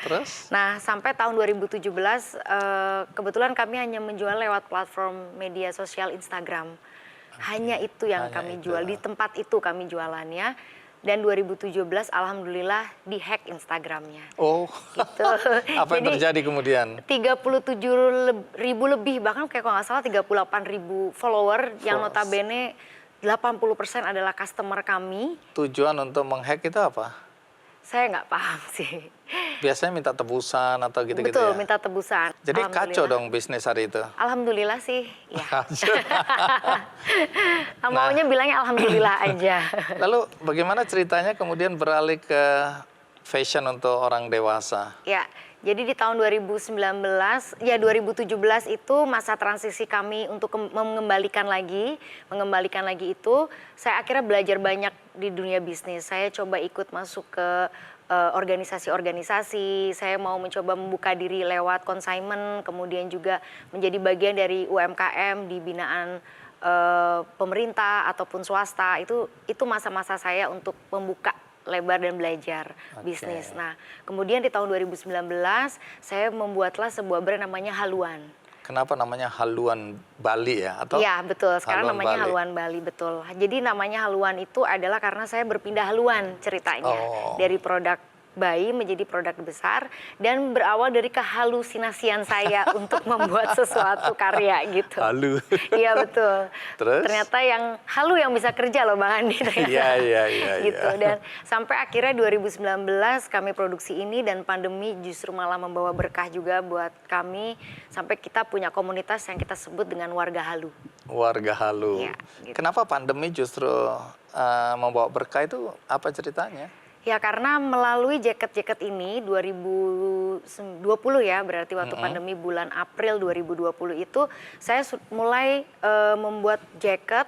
Terus? Nah, sampai tahun 2017 kebetulan kami hanya menjual lewat platform media sosial Instagram. Hanya itu yang Hanya kami itu. jual, di tempat itu kami jualannya. Dan 2017 alhamdulillah dihack Instagramnya. Oh, Gitu. apa yang Jadi, terjadi kemudian? 37.000 lebih, bahkan kayak kalau nggak salah 38.000 follower yang notabene 80% adalah customer kami. Tujuan untuk menghack itu apa? Saya nggak paham sih. Biasanya minta tebusan atau gitu-gitu Betul, ya? minta tebusan. Jadi kacau Alhamdulillah. dong bisnis hari itu? Alhamdulillah sih, ya. Kacau. Maunya bilangnya alhamdulillah aja. Lalu bagaimana ceritanya kemudian beralih ke fashion untuk orang dewasa? Ya, jadi di tahun 2019 itu masa transisi kami untuk mengembalikan lagi itu, saya akhirnya belajar banyak di dunia bisnis. Saya coba ikut masuk ke organisasi-organisasi, saya mau mencoba membuka diri lewat consignment, kemudian juga menjadi bagian dari UMKM di binaan pemerintah ataupun swasta. Itu masa-masa saya untuk membuka lebar dan belajar bisnis. Nah, kemudian di tahun 2019 saya membuatlah sebuah brand namanya Haluan. Kenapa namanya Haluan Bali ya? Atau Iya, betul. Sekarang Haluan namanya Bali? Haluan Bali, betul. Jadi namanya Haluan itu adalah karena saya berpindah haluan ceritanya. Oh. Dari produk bayi menjadi produk besar dan berawal dari kehalusinasian saya untuk membuat sesuatu karya gitu. Halu. Iya, betul. Terus? Ternyata yang halu yang bisa kerja loh Bang Andi. Iya. Gitu. Dan sampai akhirnya 2019 kami produksi ini dan pandemi justru malah membawa berkah juga buat kami sampai kita punya komunitas yang kita sebut dengan warga halu. Warga Halu. Iya, gitu. Kenapa pandemi justru membawa berkah itu apa ceritanya? Ya karena melalui jaket-jaket ini 2020 ya, berarti waktu pandemi bulan April 2020 itu saya mulai membuat jaket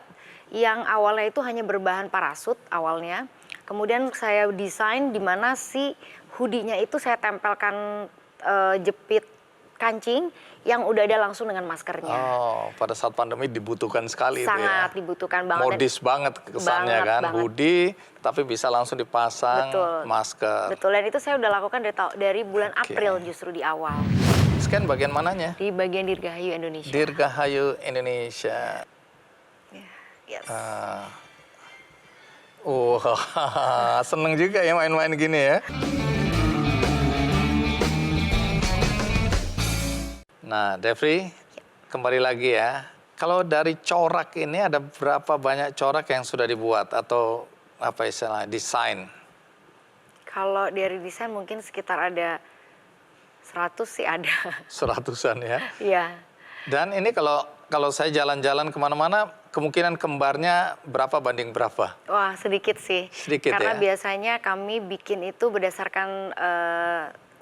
yang awalnya itu hanya berbahan parasut awalnya. Kemudian saya desain di mana si hoodie-nya itu saya tempelkan jepit kancing yang udah ada langsung dengan maskernya. Oh, pada saat pandemi dibutuhkan sekali itu ya. Sangat dibutuhkan banget. Modis banget kesannya Banget, kan, banget. hoodie tapi bisa langsung dipasang Betul. masker. Betul, dan itu saya udah lakukan dari bulan Oke. April justru di awal. Scan bagian mananya? Di bagian Dirgahayu Indonesia. Dirgahayu Indonesia. Yes. Seneng juga ya main-main gini ya. Nah, Devri, kembali lagi ya. Kalau dari corak ini ada berapa banyak corak yang sudah dibuat atau apa istilah desain? Kalau dari desain mungkin sekitar ada 100 sih ada. Seratusan ya. Iya. Dan ini kalau saya jalan-jalan kemana-mana, kemungkinan kembarnya berapa banding berapa? Wah, sedikit sih. Sedikit Karena ya? biasanya kami bikin itu berdasarkan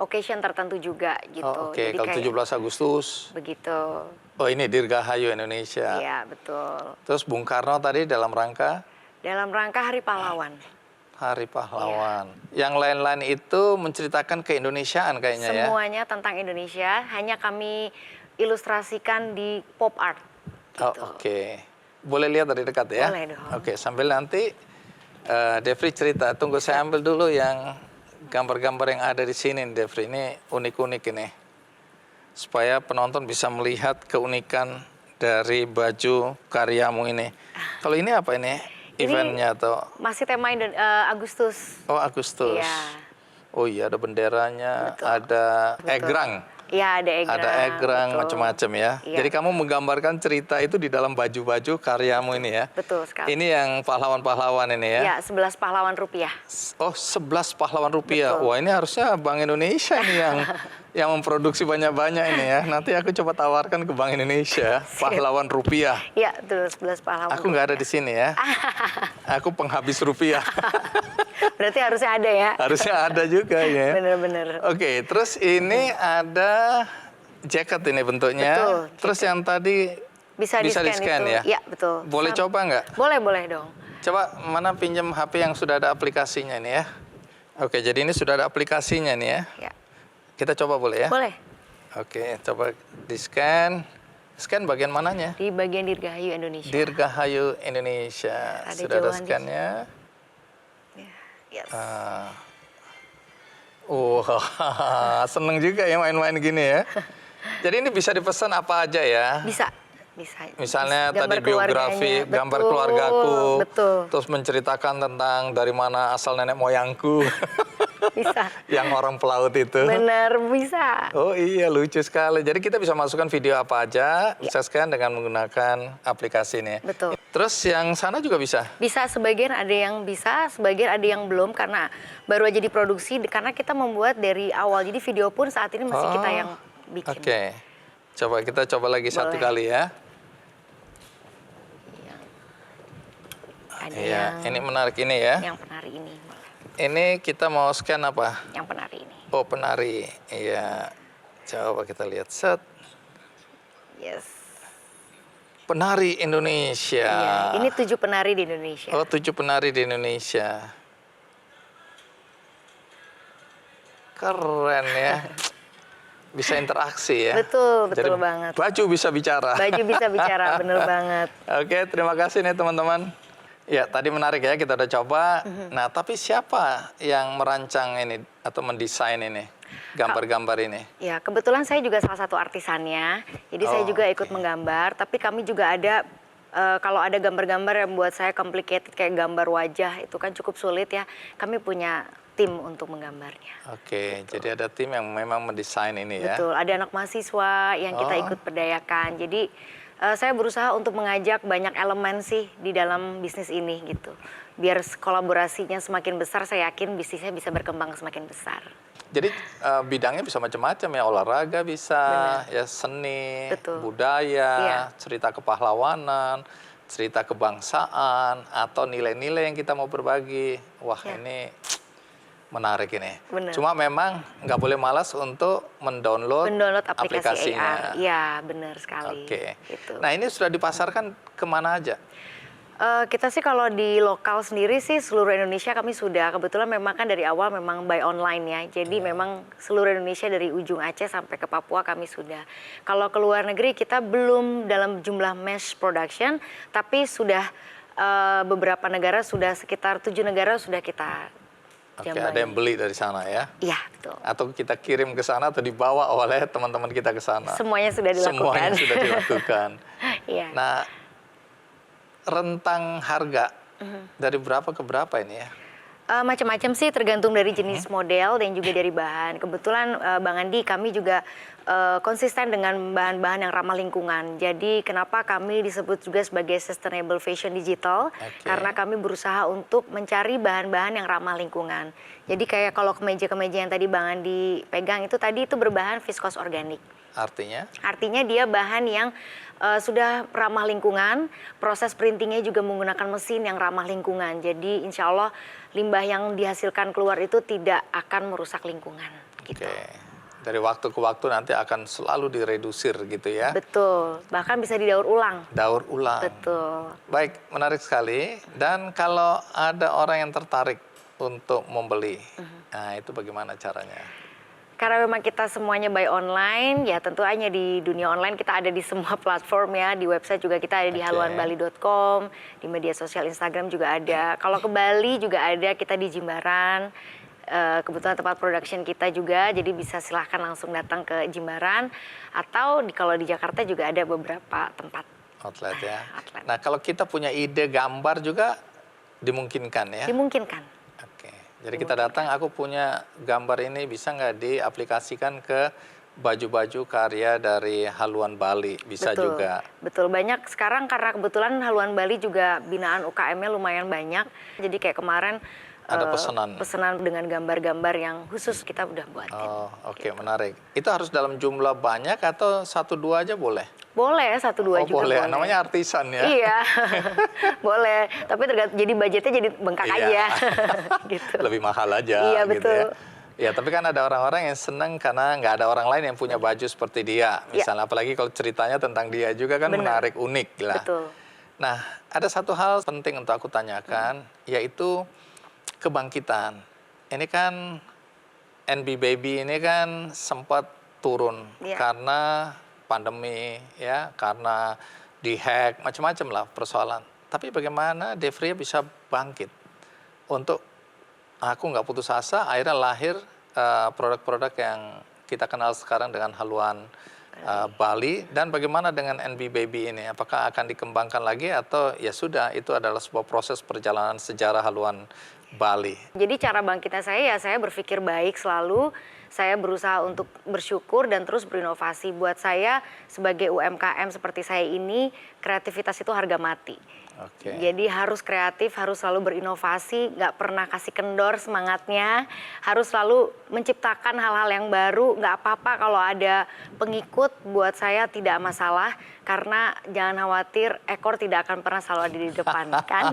occasion tertentu juga gitu. Oh, oke, Jadi kalau kayak 17 Agustus. begitu. Oh, ini Dirgahayu Indonesia. Iya, betul. Terus Bung Karno tadi dalam rangka Dalam rangka Hari Pahlawan. Hari Pahlawan. Yang lain-lain itu menceritakan keindonesiaan kayaknya ya. Semuanya tentang Indonesia, hanya kami ilustrasikan di pop art. Oh, Gitu. oke. Boleh lihat dari dekat ya? Boleh dong. Oke, sambil nanti Devri cerita. Tunggu saya ambil dulu yang gambar-gambar yang ada di sini, Devri. Ini unik-unik ini. Supaya penonton bisa melihat keunikan dari baju karyamu ini. Kalau ini apa ini? Eventnya atau? Masih tema Agustus. Oh, Agustus. Iya. Oh iya, ada benderanya, Betul. ada Betul. egrang. Iya, ada egrang. Ada egrang betul. macam-macam ya. Iya. Jadi kamu menggambarkan cerita itu di dalam baju-baju karyamu ini ya. Betul sekali. Ini yang pahlawan-pahlawan ini ya. Ya, 11 pahlawan rupiah. Oh, 11 pahlawan rupiah. Betul. Wah, ini harusnya Bank Indonesia ini yang memproduksi banyak-banyak ini ya. Nanti aku coba tawarkan ke Bank Indonesia, pahlawan rupiah. Iya, betul, 11 pahlawan. Aku nggak ada di sini ya. Aku penghabis rupiah. Berarti harusnya ada ya. Harusnya ada juga ya. Bener-bener. Oke, terus ini ada jaket ini bentuknya. Betul, Terus yang tadi Bisa di-scan itu. ya? Iya, betul. Boleh coba nggak? Boleh dong. Coba mana pinjam HP yang sudah ada aplikasinya ini ya. Oke, jadi ini sudah ada aplikasinya nih ya. Ya. Kita coba boleh ya? Boleh. Oke, coba di-scan. Scan bagian mananya? Di bagian Dirgahayu Indonesia. Dirgahayu Indonesia. Ada Sudah ada jauhan di scan-nya. Yes. Seneng juga ya main-main gini ya. Jadi ini bisa dipesan apa aja ya? Bisa. Misalnya Gambar tadi biografi, keluarganya. gambar Betul, keluargaku, betul. terus menceritakan tentang dari mana asal nenek moyangku, Bisa. yang orang pelaut itu. Bener, bisa. Oh iya, lucu sekali. Jadi kita bisa masukkan video apa aja, bisa scan dengan menggunakan aplikasi ini. Betul. Terus yang sana juga bisa? Bisa, sebagian ada yang bisa, sebagian ada yang belum karena baru aja diproduksi karena kita membuat dari awal. Jadi video pun saat ini masih kita yang bikin. Oke. Coba kita coba lagi satu Boleh. kali ya. Ada Iya, yang, ini menarik ini ya. yang penari ini. Boleh. Ini kita mau scan apa? Yang penari ini. Oh, penari. Iya. Coba kita lihat set. Yes. Penari Indonesia. Iya, ini 7 penari di Indonesia. Oh, 7 penari di Indonesia. Keren ya. Bisa interaksi ya. Betul, betul Jadi, banget. Baju bisa bicara. Baju bisa bicara, bener banget. Oke, terima kasih nih teman-teman. Ya, tadi menarik ya, kita udah coba. Nah, tapi siapa yang merancang ini atau mendesain ini? Gambar-gambar ini? Ya, kebetulan saya juga salah satu artisannya. Jadi saya juga ikut menggambar, tapi kami juga ada kalau ada gambar-gambar yang buat saya complicated kayak gambar wajah, itu kan cukup sulit ya. Kami punya tim untuk menggambarnya. Oke, jadi ada tim yang memang mendesain ini ya? Betul, ada anak mahasiswa yang kita ikut berdayakan. Jadi saya berusaha untuk mengajak banyak elemen sih di dalam bisnis ini gitu. Biar kolaborasinya semakin besar, saya yakin bisnisnya bisa berkembang semakin besar. Jadi bidangnya bisa macam-macam ya, olahraga bisa, ya seni, Betul. budaya, Iya. cerita kepahlawanan, cerita kebangsaan, atau nilai-nilai yang kita mau berbagi. Wah, Ya. ini menarik ini. Benar. Cuma memang nggak boleh malas untuk mendownload aplikasi aplikasinya. AR. Iya, benar sekali. Oke. Gitu. Nah, ini sudah dipasarkan kemana aja? Kita sih kalau di lokal sendiri sih seluruh Indonesia kami sudah. Kebetulan memang kan dari awal memang buy online ya. Jadi memang seluruh Indonesia dari ujung Aceh sampai ke Papua kami sudah. Kalau ke luar negeri kita belum dalam jumlah mass production, tapi sudah beberapa negara, sudah sekitar 7 negara sudah kita Oke, jambangi. ada yang beli dari sana ya? Iya, betul. Atau kita kirim ke sana atau dibawa oleh teman-teman kita ke sana? Semuanya sudah dilakukan. Semuanya sudah dilakukan. Iya. Nah, rentang harga dari berapa ke berapa ini ya? Macam-macam sih, tergantung dari jenis model dan juga dari bahan. Kebetulan Bang Andi, kami juga konsisten dengan bahan-bahan yang ramah lingkungan. Jadi kenapa kami disebut juga sebagai Sustainable Fashion Digital? Karena kami berusaha untuk mencari bahan-bahan yang ramah lingkungan. Jadi kayak kalau kemeja-kemeja yang tadi Bang Andi pegang itu tadi itu berbahan viskos organik. Artinya? Artinya dia bahan yang sudah ramah lingkungan, proses printingnya juga menggunakan mesin yang ramah lingkungan. Jadi insya Allah limbah yang dihasilkan keluar itu tidak akan merusak lingkungan. Gitu. Oke. Dari waktu ke waktu nanti akan selalu diredusir gitu ya? Betul, bahkan bisa didaur ulang. Daur ulang. Betul. Baik, menarik sekali. Dan kalau ada orang yang tertarik untuk membeli, nah itu bagaimana caranya? Karena memang kita semuanya buy online, ya tentu hanya di dunia online kita ada di semua platform ya. Di website juga kita ada di haluanbali.com, di media sosial Instagram juga ada. Kalau ke Bali juga ada, kita di Jimbaran. Kebetulan tempat production kita juga, jadi bisa silahkan langsung datang ke Jimbaran. Atau kalau di Jakarta juga ada beberapa tempat. Outlet ya. Outlet. Nah kalau kita punya ide gambar juga dimungkinkan ya? Dimungkinkan. Jadi kita datang, aku punya gambar ini bisa nggak diaplikasikan ke baju-baju karya dari Haluan Bali? Bisa Betul, juga. Betul, banyak sekarang karena kebetulan Haluan Bali juga binaan UKM-nya lumayan banyak. Jadi kayak kemarin ada pesanan. Pesanan dengan gambar-gambar yang khusus kita udah buatin. Oh, oke, gitu. menarik. Itu harus dalam jumlah banyak atau 1-2 aja boleh? Boleh, 1-2 juga boleh. boleh. Namanya artisan ya? Iya, boleh. Tapi jadi budgetnya jadi bengkak aja. Gitu. Lebih mahal aja. Iya, gitu betul. Ya, tapi kan ada orang-orang yang senang karena nggak ada orang lain yang punya baju seperti dia. Misalnya, apalagi kalau ceritanya tentang dia juga kan menarik, unik lah. Betul. Nah, ada satu hal penting untuk aku tanyakan, yaitu kebangkitan. Ini kan NB Baby ini kan sempat turun karena pandemi, ya, karena dihack, macam-macam lah persoalan. Tapi bagaimana Devria bisa bangkit untuk aku nggak putus asa, akhirnya lahir produk-produk yang kita kenal sekarang dengan Haluan Bali, dan bagaimana dengan NB Baby ini? Apakah akan dikembangkan lagi atau ya sudah, itu adalah sebuah proses perjalanan sejarah Haluan Bali? Jadi cara bangkitnya saya berpikir baik selalu. Saya berusaha untuk bersyukur dan terus berinovasi. Buat saya sebagai UMKM seperti saya ini, kreativitas itu harga mati. Jadi harus kreatif, harus selalu berinovasi, nggak pernah kasih kendor semangatnya, harus selalu menciptakan hal-hal yang baru. Nggak apa-apa kalau ada pengikut, buat saya tidak masalah, karena jangan khawatir, ekor tidak akan pernah selalu ada di depan, kan?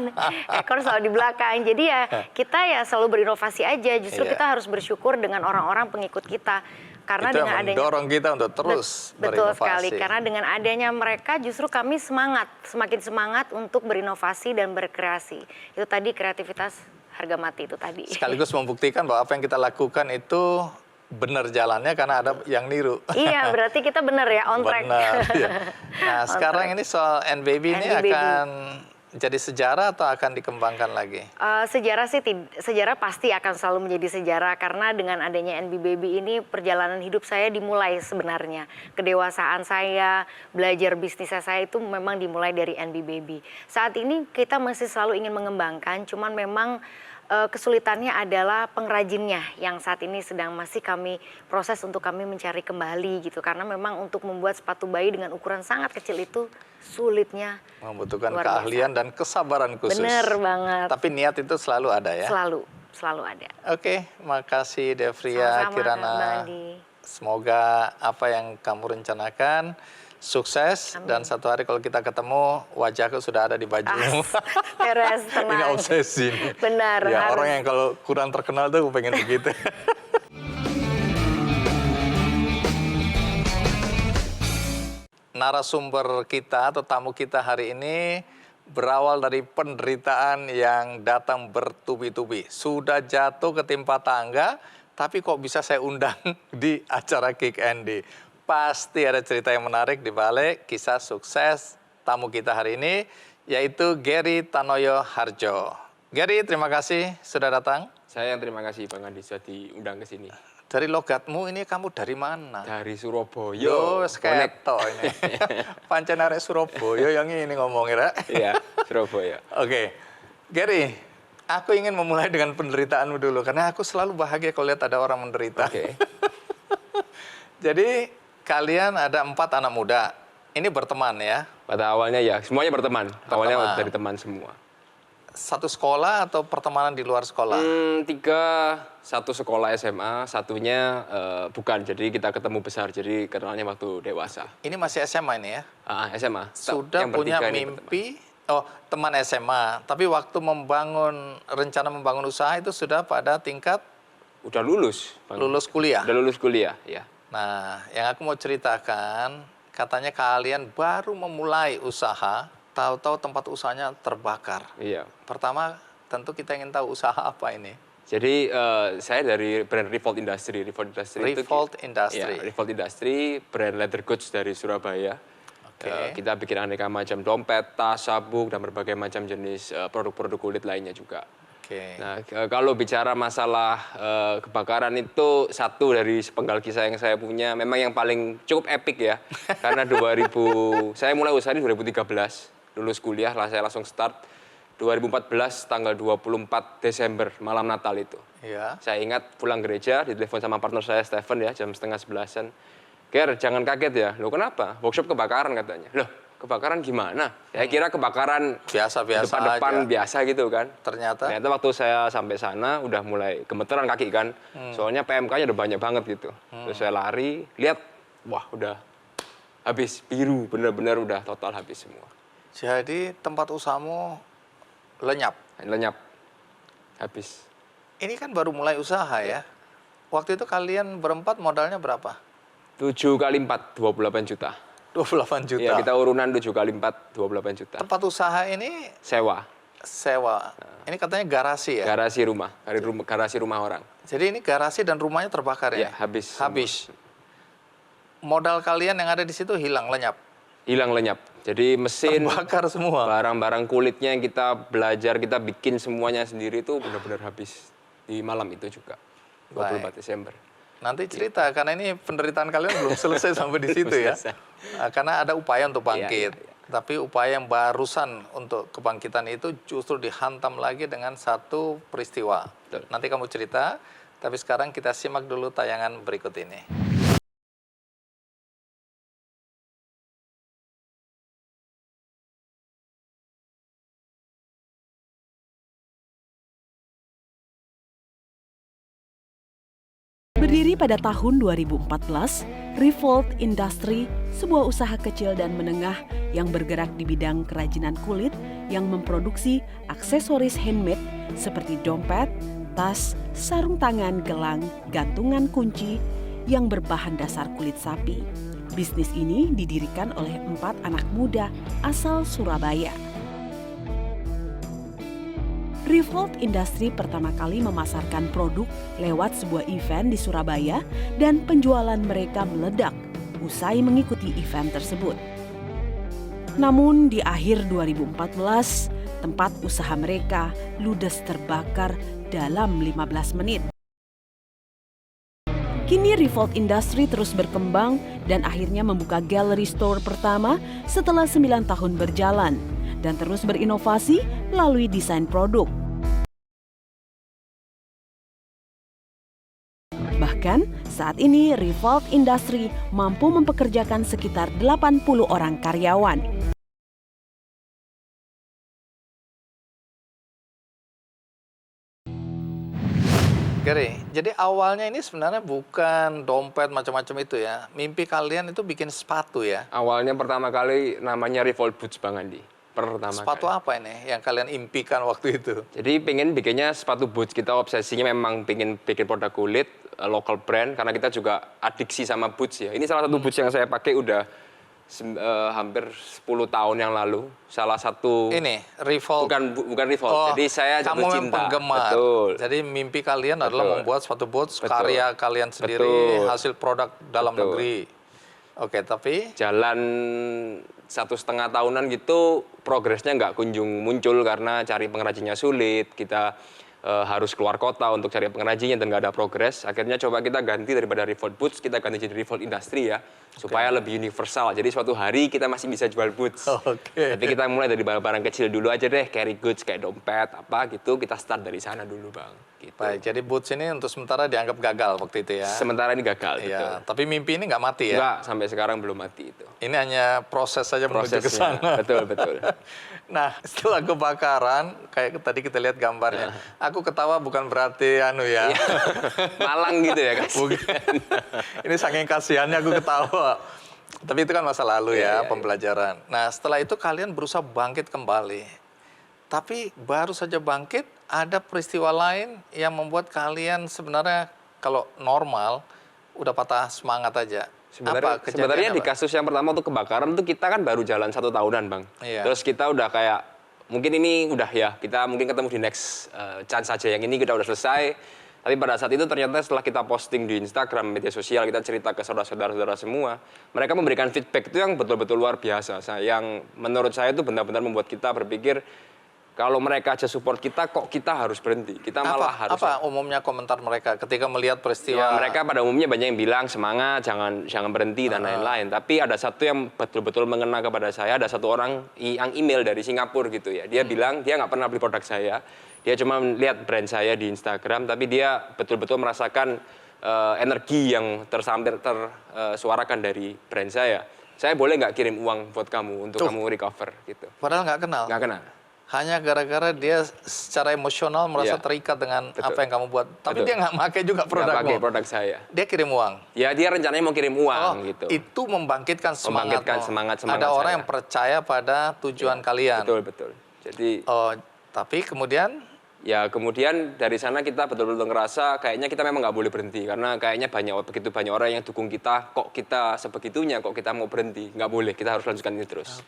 Ekor selalu di belakang. Jadi ya kita ya selalu berinovasi aja. Justru kita harus bersyukur dengan orang-orang pengikut kita. Karena itu dengan yang mendorong kita untuk terus berinovasi. Betul sekali, karena dengan adanya mereka justru kami semakin semangat untuk berinovasi dan berkreasi. Itu tadi kreativitas harga mati itu tadi. Sekaligus membuktikan bahwa apa yang kita lakukan itu benar jalannya karena ada yang niru. Iya, berarti kita benar ya, on track. Benar, ya. Nah, sekarang ini soal NBaby ini akan jadi sejarah atau akan dikembangkan lagi? Sejarah pasti akan selalu menjadi sejarah, karena dengan adanya NB Baby ini perjalanan hidup saya dimulai sebenarnya. Kedewasaan saya, belajar bisnisnya saya itu memang dimulai dari NB Baby. Saat ini kita masih selalu ingin mengembangkan, cuman memang kesulitannya adalah pengrajinnya yang saat ini sedang masih kami proses untuk kami mencari kembali gitu, karena memang untuk membuat sepatu bayi dengan ukuran sangat kecil itu sulitnya, membutuhkan keahlian dan kesabaran khusus. Bener banget. Tapi niat itu selalu ada ya? Selalu ada. Oke, makasih Devria Kirana. Semoga apa yang kamu rencanakan sukses. Amin. Dan satu hari kalau kita ketemu, wajahku sudah ada di bajumu. Beres, tenang. Ini obsesi. Benar. Ya, orang yang kalau kurang terkenal tuh pengen begitu. Narasumber kita atau tamu kita hari ini berawal dari penderitaan yang datang bertubi-tubi. Sudah jatuh ketimpa tangga, tapi kok bisa saya undang di acara Kick Andy. Pasti ada cerita yang menarik di balik kisah sukses tamu kita hari ini, yaitu Gary Tanoyo Harjo. Gary, terima kasih sudah datang. Saya yang terima kasih Bang Andi sudah diundang ke sini. Dari logatmu ini kamu dari mana? Dari Surabaya. Yo, sketo ini. Pancen arek Surabaya yang ini ngomongnya, Rek. Iya, Surabaya. Oke. Gary, Aku ingin memulai dengan penderitaanmu dulu, karena aku selalu bahagia kalau lihat ada orang menderita. Oke. Jadi kalian ada 4 anak muda, ini berteman ya? Pada awalnya ya, semuanya berteman. Awalnya Berteman. dari teman semua. Satu sekolah atau pertemanan di luar sekolah? 3, satu sekolah SMA, satunya bukan. Jadi kita ketemu besar, jadi kenalnya waktu dewasa. Ini masih SMA ini ya? SMA. Sudah Yang punya bertiga ini mimpi, teman SMA. Tapi waktu rencana membangun usaha itu sudah pada tingkat berteman. Udah lulus. Bang. lulus kuliah. Udah lulus kuliah, ya. Nah, yang aku mau ceritakan, katanya kalian baru memulai usaha, tahu-tahu tempat usahanya terbakar. Iya. Pertama, tentu kita ingin tahu usaha apa ini. Jadi saya dari brand Revolt Industry. Revolt Industry Revolt itu, Industry. Ya, Revolt Industry, brand leather goods dari Surabaya. Oke. Kita bikin aneka macam dompet, tas, sabuk, dan berbagai macam jenis produk-produk kulit lainnya juga. Oke. Nah, kalau bicara masalah kebakaran itu satu dari sepenggal kisah yang saya punya, memang yang paling cukup epic ya. Karena saya mulai usaha ini 2013, lulus kuliah lah saya langsung start. 2014 tanggal 24 Desember malam Natal itu. Iya. Saya ingat pulang gereja, ditelepon sama partner saya Stephen ya, jam 10:30. Ger, jangan kaget ya. Loh kenapa? Workshop kebakaran katanya. Loh, kebakaran gimana? Saya kira kebakaran Biasa-biasa depan-depan aja. biasa gitu kan. Ternyata Waktu saya sampai sana udah mulai gemeteran kaki kan. Soalnya PMK-nya udah banyak banget gitu. Terus saya lari, lihat, wah udah habis, biru, bener-bener udah total habis semua. jadi tempat usahamu lenyap. Lenyap, habis. Ini kan baru mulai usaha ya. Waktu itu kalian berempat modalnya berapa? 7 kali 4, 28 juta. 28 juta. Iya, kita urunan 7 kali 4, 28 juta. Tempat usaha ini Sewa, sewa. Ini katanya garasi ya? garasi rumah, garasi rumah orang. Jadi ini garasi dan rumahnya terbakar ya? Iya, habis. Habis. Modal kalian yang ada di situ hilang, lenyap. Hilang lenyap. Jadi mesin, Terbakar semua. barang-barang kulitnya yang kita belajar, kita bikin semuanya sendiri itu benar-benar habis di malam itu juga. 24 Desember. Nanti cerita, karena ini penderitaan kalian belum selesai sampai di situ ya. Karena ada upaya untuk bangkit. Iya. Tapi upaya yang barusan untuk kebangkitan itu justru dihantam lagi dengan satu peristiwa. Betul. Nanti kamu cerita, tapi sekarang kita simak dulu tayangan berikut ini. Berdiri pada tahun 2014, Revolt Industry, sebuah usaha kecil dan menengah yang bergerak di bidang kerajinan kulit yang memproduksi aksesoris handmade seperti dompet, tas, sarung tangan, gelang, gantungan kunci yang berbahan dasar kulit sapi. Bisnis ini didirikan oleh 4 anak muda asal Surabaya. Revolt Industry pertama kali memasarkan produk lewat sebuah event di Surabaya dan penjualan mereka meledak usai mengikuti event tersebut. Namun di akhir 2014, tempat usaha mereka ludes terbakar dalam 15 menit. Kini Revolt Industry terus berkembang dan akhirnya membuka gallery store pertama setelah 9 tahun berjalan dan terus berinovasi melalui desain produk. Bahkan saat ini Revolt Industry mampu mempekerjakan sekitar 80 orang karyawan. Gary, jadi awalnya ini sebenarnya bukan dompet macam-macam itu ya. Mimpi kalian itu bikin sepatu ya. Awalnya pertama kali namanya Revolt Boots Bang Andi. Pertama Sepatu kali. apa ini yang kalian impikan waktu itu? Jadi bikinnya sepatu boots. Kita obsesinya memang pengen bikin produk kulit, local brand, karena kita juga adiksi sama boots ya. Ini salah satu boots yang saya pakai udah hampir 10 tahun yang lalu. Salah satu... Ini, Revolt. Bukan Revolt. Jadi saya jatuh kamu memang cinta. penggemar. Betul. Jadi mimpi kalian adalah membuat sepatu boots Betul. karya kalian sendiri, Betul. hasil produk dalam Betul. negeri. Oke, tapi Jalan 1,5 tahunan gitu, progresnya nggak kunjung muncul karena cari pengrajinnya sulit. Kita harus keluar kota untuk cari pengrajinnya dan nggak ada progres. Akhirnya coba kita ganti daripada Revolt Boots, kita ganti jadi Revolt Industri ya, supaya lebih universal. Jadi suatu hari kita masih bisa jual boots. Tapi kita mulai dari barang-barang kecil dulu aja deh, carry goods kayak dompet apa gitu, kita start dari sana dulu Bang. Gitu. Baik, jadi boots ini untuk sementara dianggap gagal waktu itu ya? Sementara ini gagal, Iya, betul. tapi mimpi ini nggak mati ya? Enggak, sampai sekarang belum mati itu. Ini hanya proses saja menuju ke Prosesnya, sana. betul. Nah, setelah kebakaran, kayak tadi kita lihat gambarnya, aku ketawa bukan berarti anu ya. Malang gitu ya guys. Bukan. Ini saking kasihannya aku ketawa. Tapi itu kan masa lalu ya, pembelajaran. Nah, setelah itu kalian berusaha bangkit kembali. Tapi baru saja bangkit, ada peristiwa lain yang membuat kalian sebenarnya kalau normal udah patah semangat aja. Sebenarnya di kasus yang pertama untuk kebakaran tuh kita kan baru jalan 1 tahunan Bang. Iya. Terus kita udah kayak, mungkin ini udah ya, kita mungkin ketemu di next chance saja, yang ini kita udah selesai. Tapi pada saat itu ternyata setelah kita posting di Instagram, media sosial, kita cerita ke saudara-saudara semua, mereka memberikan feedback itu yang betul-betul luar biasa. Yang menurut saya itu benar-benar membuat kita berpikir, kalau mereka aja support kita, kok kita harus berhenti? Kita malah harus... Apa umumnya komentar mereka ketika melihat peristiwa? Ya, mereka pada umumnya banyak yang bilang semangat, jangan berhenti dan lain-lain. Tapi ada satu yang betul-betul mengena kepada saya. Ada satu orang yang email dari Singapura gitu ya. Dia bilang dia nggak pernah beli produk saya. Dia cuma lihat brand saya di Instagram, tapi dia betul-betul merasakan energi yang tersuarakan dari brand saya. Saya boleh nggak kirim uang buat kamu untuk kamu recover gitu. Padahal nggak kenal. Nggak kenal. Hanya gara-gara dia secara emosional merasa terikat dengan apa yang kamu buat. Tapi dia nggak pakai juga produkmu. Nggak pakai produk saya. Dia kirim uang. Ya dia rencananya mau kirim uang gitu. Itu membangkitkan semangat. Semangat ada orang saya. yang percaya pada tujuan kalian. Betul. Jadi. Tapi kemudian. Ya kemudian dari sana kita betul-betul ngerasa kayaknya kita memang nggak boleh berhenti. Karena kayaknya begitu banyak orang yang dukung kita. Kok kita sebegitunya, kok kita mau berhenti. Nggak boleh, kita harus lanjutkan ini terus.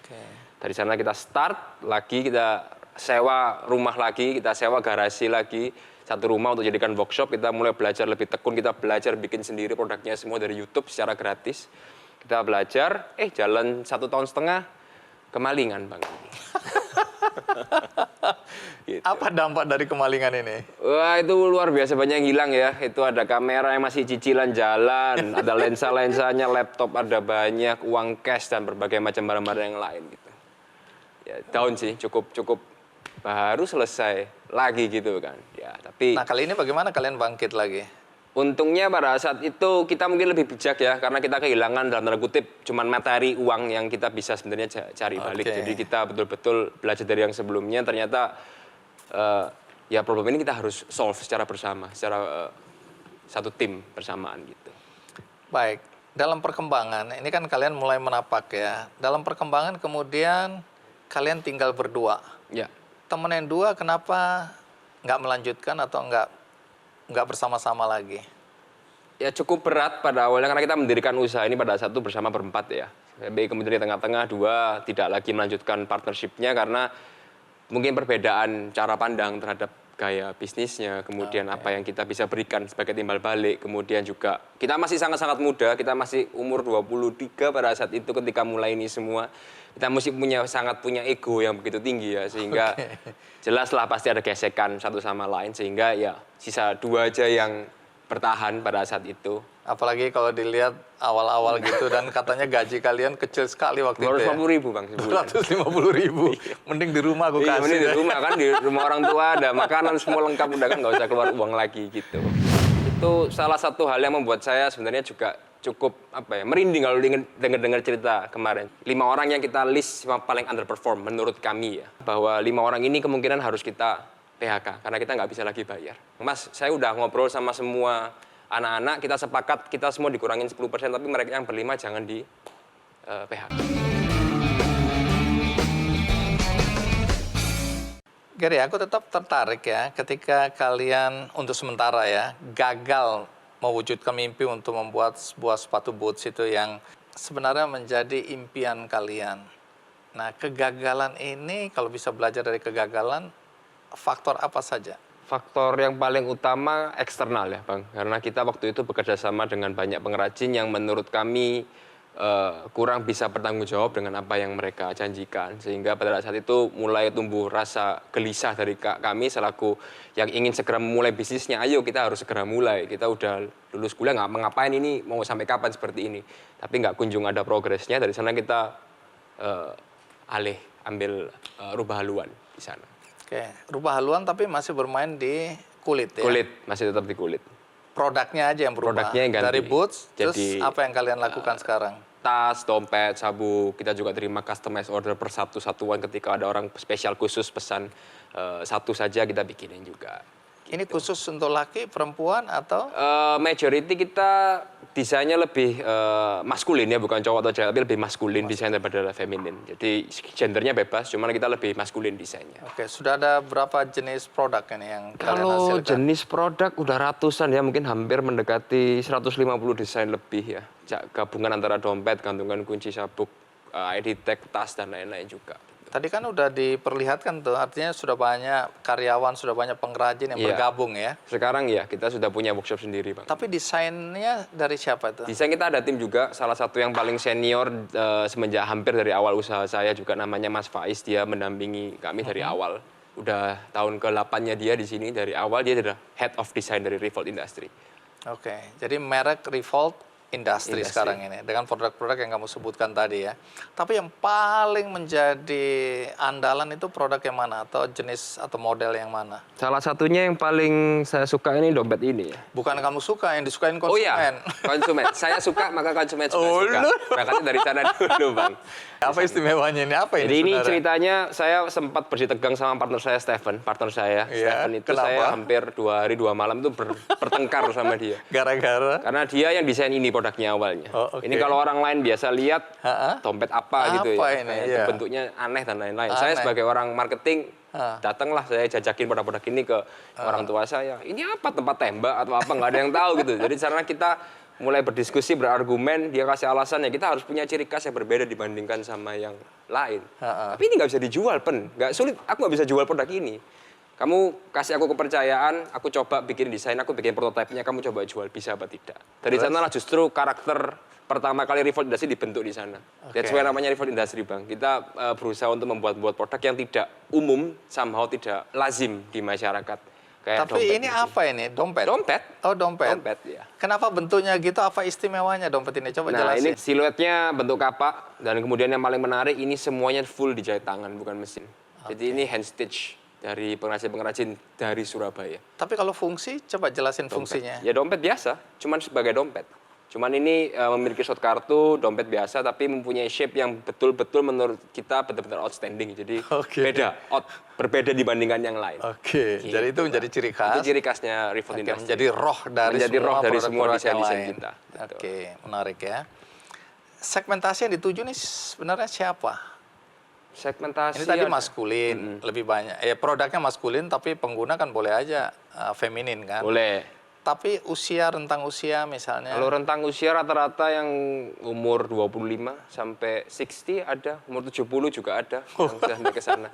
Dari sana kita start lagi, kita sewa rumah lagi, kita sewa garasi lagi. Satu rumah untuk jadikan workshop, kita mulai belajar lebih tekun, kita belajar bikin sendiri produknya semua dari YouTube secara gratis. Kita belajar, jalan 1,5 tahun kemalingan Bang. Gitu. Apa dampak dari kemalingan ini? Wah itu luar biasa, banyak yang hilang ya. Itu ada kamera yang masih cicilan jalan, ada lensa-lensanya, laptop ada banyak, uang cash dan berbagai macam barang-barang yang lain gitu. Ya down sih, cukup baru selesai lagi gitu kan. Ya tapi. Nah kali ini bagaimana kalian bangkit lagi? Untungnya pada saat itu kita mungkin lebih bijak ya, karena kita kehilangan dalam tanda kutip cuman materi uang yang kita bisa sebenarnya cari balik. Jadi kita betul-betul belajar dari yang sebelumnya, ternyata ya problem ini kita harus solve secara bersama, secara satu tim bersamaan gitu. Baik, dalam perkembangan, ini kan kalian mulai menapak ya. Dalam perkembangan kemudian kalian tinggal berdua. Ya. Temen yang dua kenapa nggak melanjutkan atau nggak bersama-sama lagi? Ya cukup berat pada awalnya karena kita mendirikan usaha ini pada saat itu bersama berempat ya. Tapi kemudian di tengah-tengah dua tidak lagi melanjutkan partnershipnya karena mungkin perbedaan cara pandang terhadap gaya bisnisnya, kemudian apa yang kita bisa berikan sebagai timbal balik, kemudian juga kita masih sangat-sangat muda, kita masih umur 23 pada saat itu ketika mulai ini semua. Kita mesti sangat punya ego yang begitu tinggi ya, sehingga jelaslah pasti ada gesekan satu sama lain, sehingga ya sisa dua aja yang bertahan pada saat itu. Apalagi kalau dilihat awal-awal gitu dan katanya gaji kalian kecil sekali waktu itu ya? 250.000 Bang sebulan. 250.000. Mending di rumah aku kasih. Mending di rumah kan, di rumah orang tua ada makanan semua lengkap, udah kan nggak usah keluar uang lagi gitu. Itu salah satu hal yang membuat saya sebenarnya juga cukup merinding kalau dengar cerita kemarin. 5 orang yang kita list paling underperform menurut kami ya. Bahwa 5 orang ini kemungkinan harus kita PHK karena kita nggak bisa lagi bayar. Mas, saya udah ngobrol sama semua anak-anak, kita sepakat kita semua dikurangin 10%, tapi mereka yang berlima jangan di PHK. Gary, aku tetap tertarik ya ketika kalian untuk sementara ya gagal mewujudkan mimpi untuk membuat sebuah sepatu boots itu yang sebenarnya menjadi impian kalian. Nah, kegagalan ini kalau bisa belajar dari kegagalan, faktor apa saja? Faktor yang paling utama eksternal ya Bang, karena kita waktu itu bekerja sama dengan banyak pengrajin yang menurut kami kurang bisa bertanggung jawab dengan apa yang mereka janjikan, sehingga pada saat itu mulai tumbuh rasa gelisah dari kami selaku yang ingin segera memulai bisnisnya. Ayo kita harus segera mulai, kita udah lulus kuliah nggak ngapain ini, mau sampai kapan seperti ini, tapi nggak kunjung ada progresnya. Dari sana kita rubah haluan di sana. Oke, rubah haluan tapi masih bermain di kulit ya? Kulit, masih tetap di kulit. Produknya aja yang berubah. Produknya yang ganti. Dari boots, Jadi, terus apa yang kalian lakukan sekarang? Tas, dompet, sabuk, kita juga terima customize order per satu-satuan ketika ada orang spesial khusus pesan satu saja kita bikinin juga. Ini khusus untuk laki, perempuan, atau? Majority kita desainnya lebih maskulin ya, bukan cowok atau cewek, tapi lebih maskulin desain daripada feminin. Jadi gendernya bebas, cuman kita lebih maskulin desainnya. Oke, sudah ada berapa jenis produk ini yang kalian Kalau hasilkan? jenis produk udah ratusan ya, mungkin hampir mendekati 150 desain lebih ya. Gabungan antara dompet, gantungan kunci, sabuk, ID tag, tas, dan lain-lain juga. Tadi kan udah diperlihatkan tuh, artinya sudah banyak karyawan, sudah banyak pengrajin yang Iya. bergabung ya. Sekarang ya, kita sudah punya workshop sendiri, Bang. Tapi desainnya dari siapa itu? Desain kita ada tim juga, salah satu yang paling senior semenjak hampir dari awal usaha saya juga namanya Mas Faiz, dia mendampingi kami dari awal. Udah tahun ke-8-nya dia di sini, dari awal dia adalah Head of Design dari Revolt Industry. Oke, jadi merek Revolt Industry sekarang ini dengan produk-produk yang kamu sebutkan tadi ya. Tapi yang paling menjadi andalan itu produk yang mana atau jenis atau model yang mana? Salah satunya yang paling saya suka ini dompet ini ya. Bukan kamu suka, yang disukain konsumen. Oh iya, konsumen. Saya suka, maka konsumen juga suka. lu. Makanya dari sana dulu, Bang. Apa istimewanya ini? Apa ini Jadi ini sebenarnya? ceritanya saya sempat bersitegang sama partner saya, Stephen. Partner saya, Iya, Stephen itu kenapa? saya hampir 2 hari 2 malam itu bertengkar sama dia. Gara-gara? Karena dia yang desain ini produknya awalnya. Oh, oke. Ini kalau orang lain biasa lihat dompet apa gitu Apa ya. ini? Kayak Iya. bentuknya aneh dan lain-lain. Saya Aneh. sebagai orang marketing datanglah saya jajakin produk-produk ini ke orang tua saya. Ini apa, tempat tembak atau apa, nggak ada yang tahu gitu. Jadi karena kita mulai berdiskusi, berargumen, dia kasih alasan ya kita harus punya ciri khas yang berbeda dibandingkan sama yang lain. Tapi ini nggak bisa dijual, nggak sulit. Aku nggak bisa jual produk ini. Kamu kasih aku kepercayaan, aku coba bikin desain, aku bikin prototipenya, kamu coba jual, bisa apa tidak. Dari sanalah justru karakter pertama kali Revolt Industry dibentuk di sana. That's why namanya Revolt Industry, Bang. Kita berusaha untuk membuat produk yang tidak umum, somehow tidak lazim di masyarakat. Kayak Tapi dompet ini gitu. apa ini? Dompet? Dompet. Oh, dompet. Dompet, ya. Kenapa bentuknya gitu? Apa istimewanya dompet ini? Coba Nah, jelasin. ini siluetnya bentuk kapak, dan kemudian yang paling menarik, ini semuanya full dijahit tangan, bukan mesin. Jadi ini hand stitch dari pengrajin-pengrajin dari Surabaya. Tapi kalau fungsi, coba jelasin Dompet. fungsinya. Ya dompet biasa, cuman sebagai dompet. Cuman ini memiliki slot kartu, dompet biasa, tapi mempunyai shape yang betul-betul menurut kita benar-benar outstanding. Jadi beda, berbeda dibandingkan yang lain. Oke, Gitu, jadi itu menjadi ciri khas. Itu ciri khasnya Revolt Oke, Industry. menjadi roh dari Menjadi semua roh dari semua produk-produk yang desain-desain lain. kita. Betul. Oke, menarik ya. Segmentasi yang dituju nih sebenarnya siapa? Segmentasi Ini tadi ada. maskulin, lebih banyak. Produknya maskulin, tapi pengguna kan boleh aja feminin kan? Boleh. Tapi rentang usia misalnya. Kalau rentang usia rata-rata yang umur 25 sampai 60 ada, umur 70 juga ada, yang sudah sampai ke sana.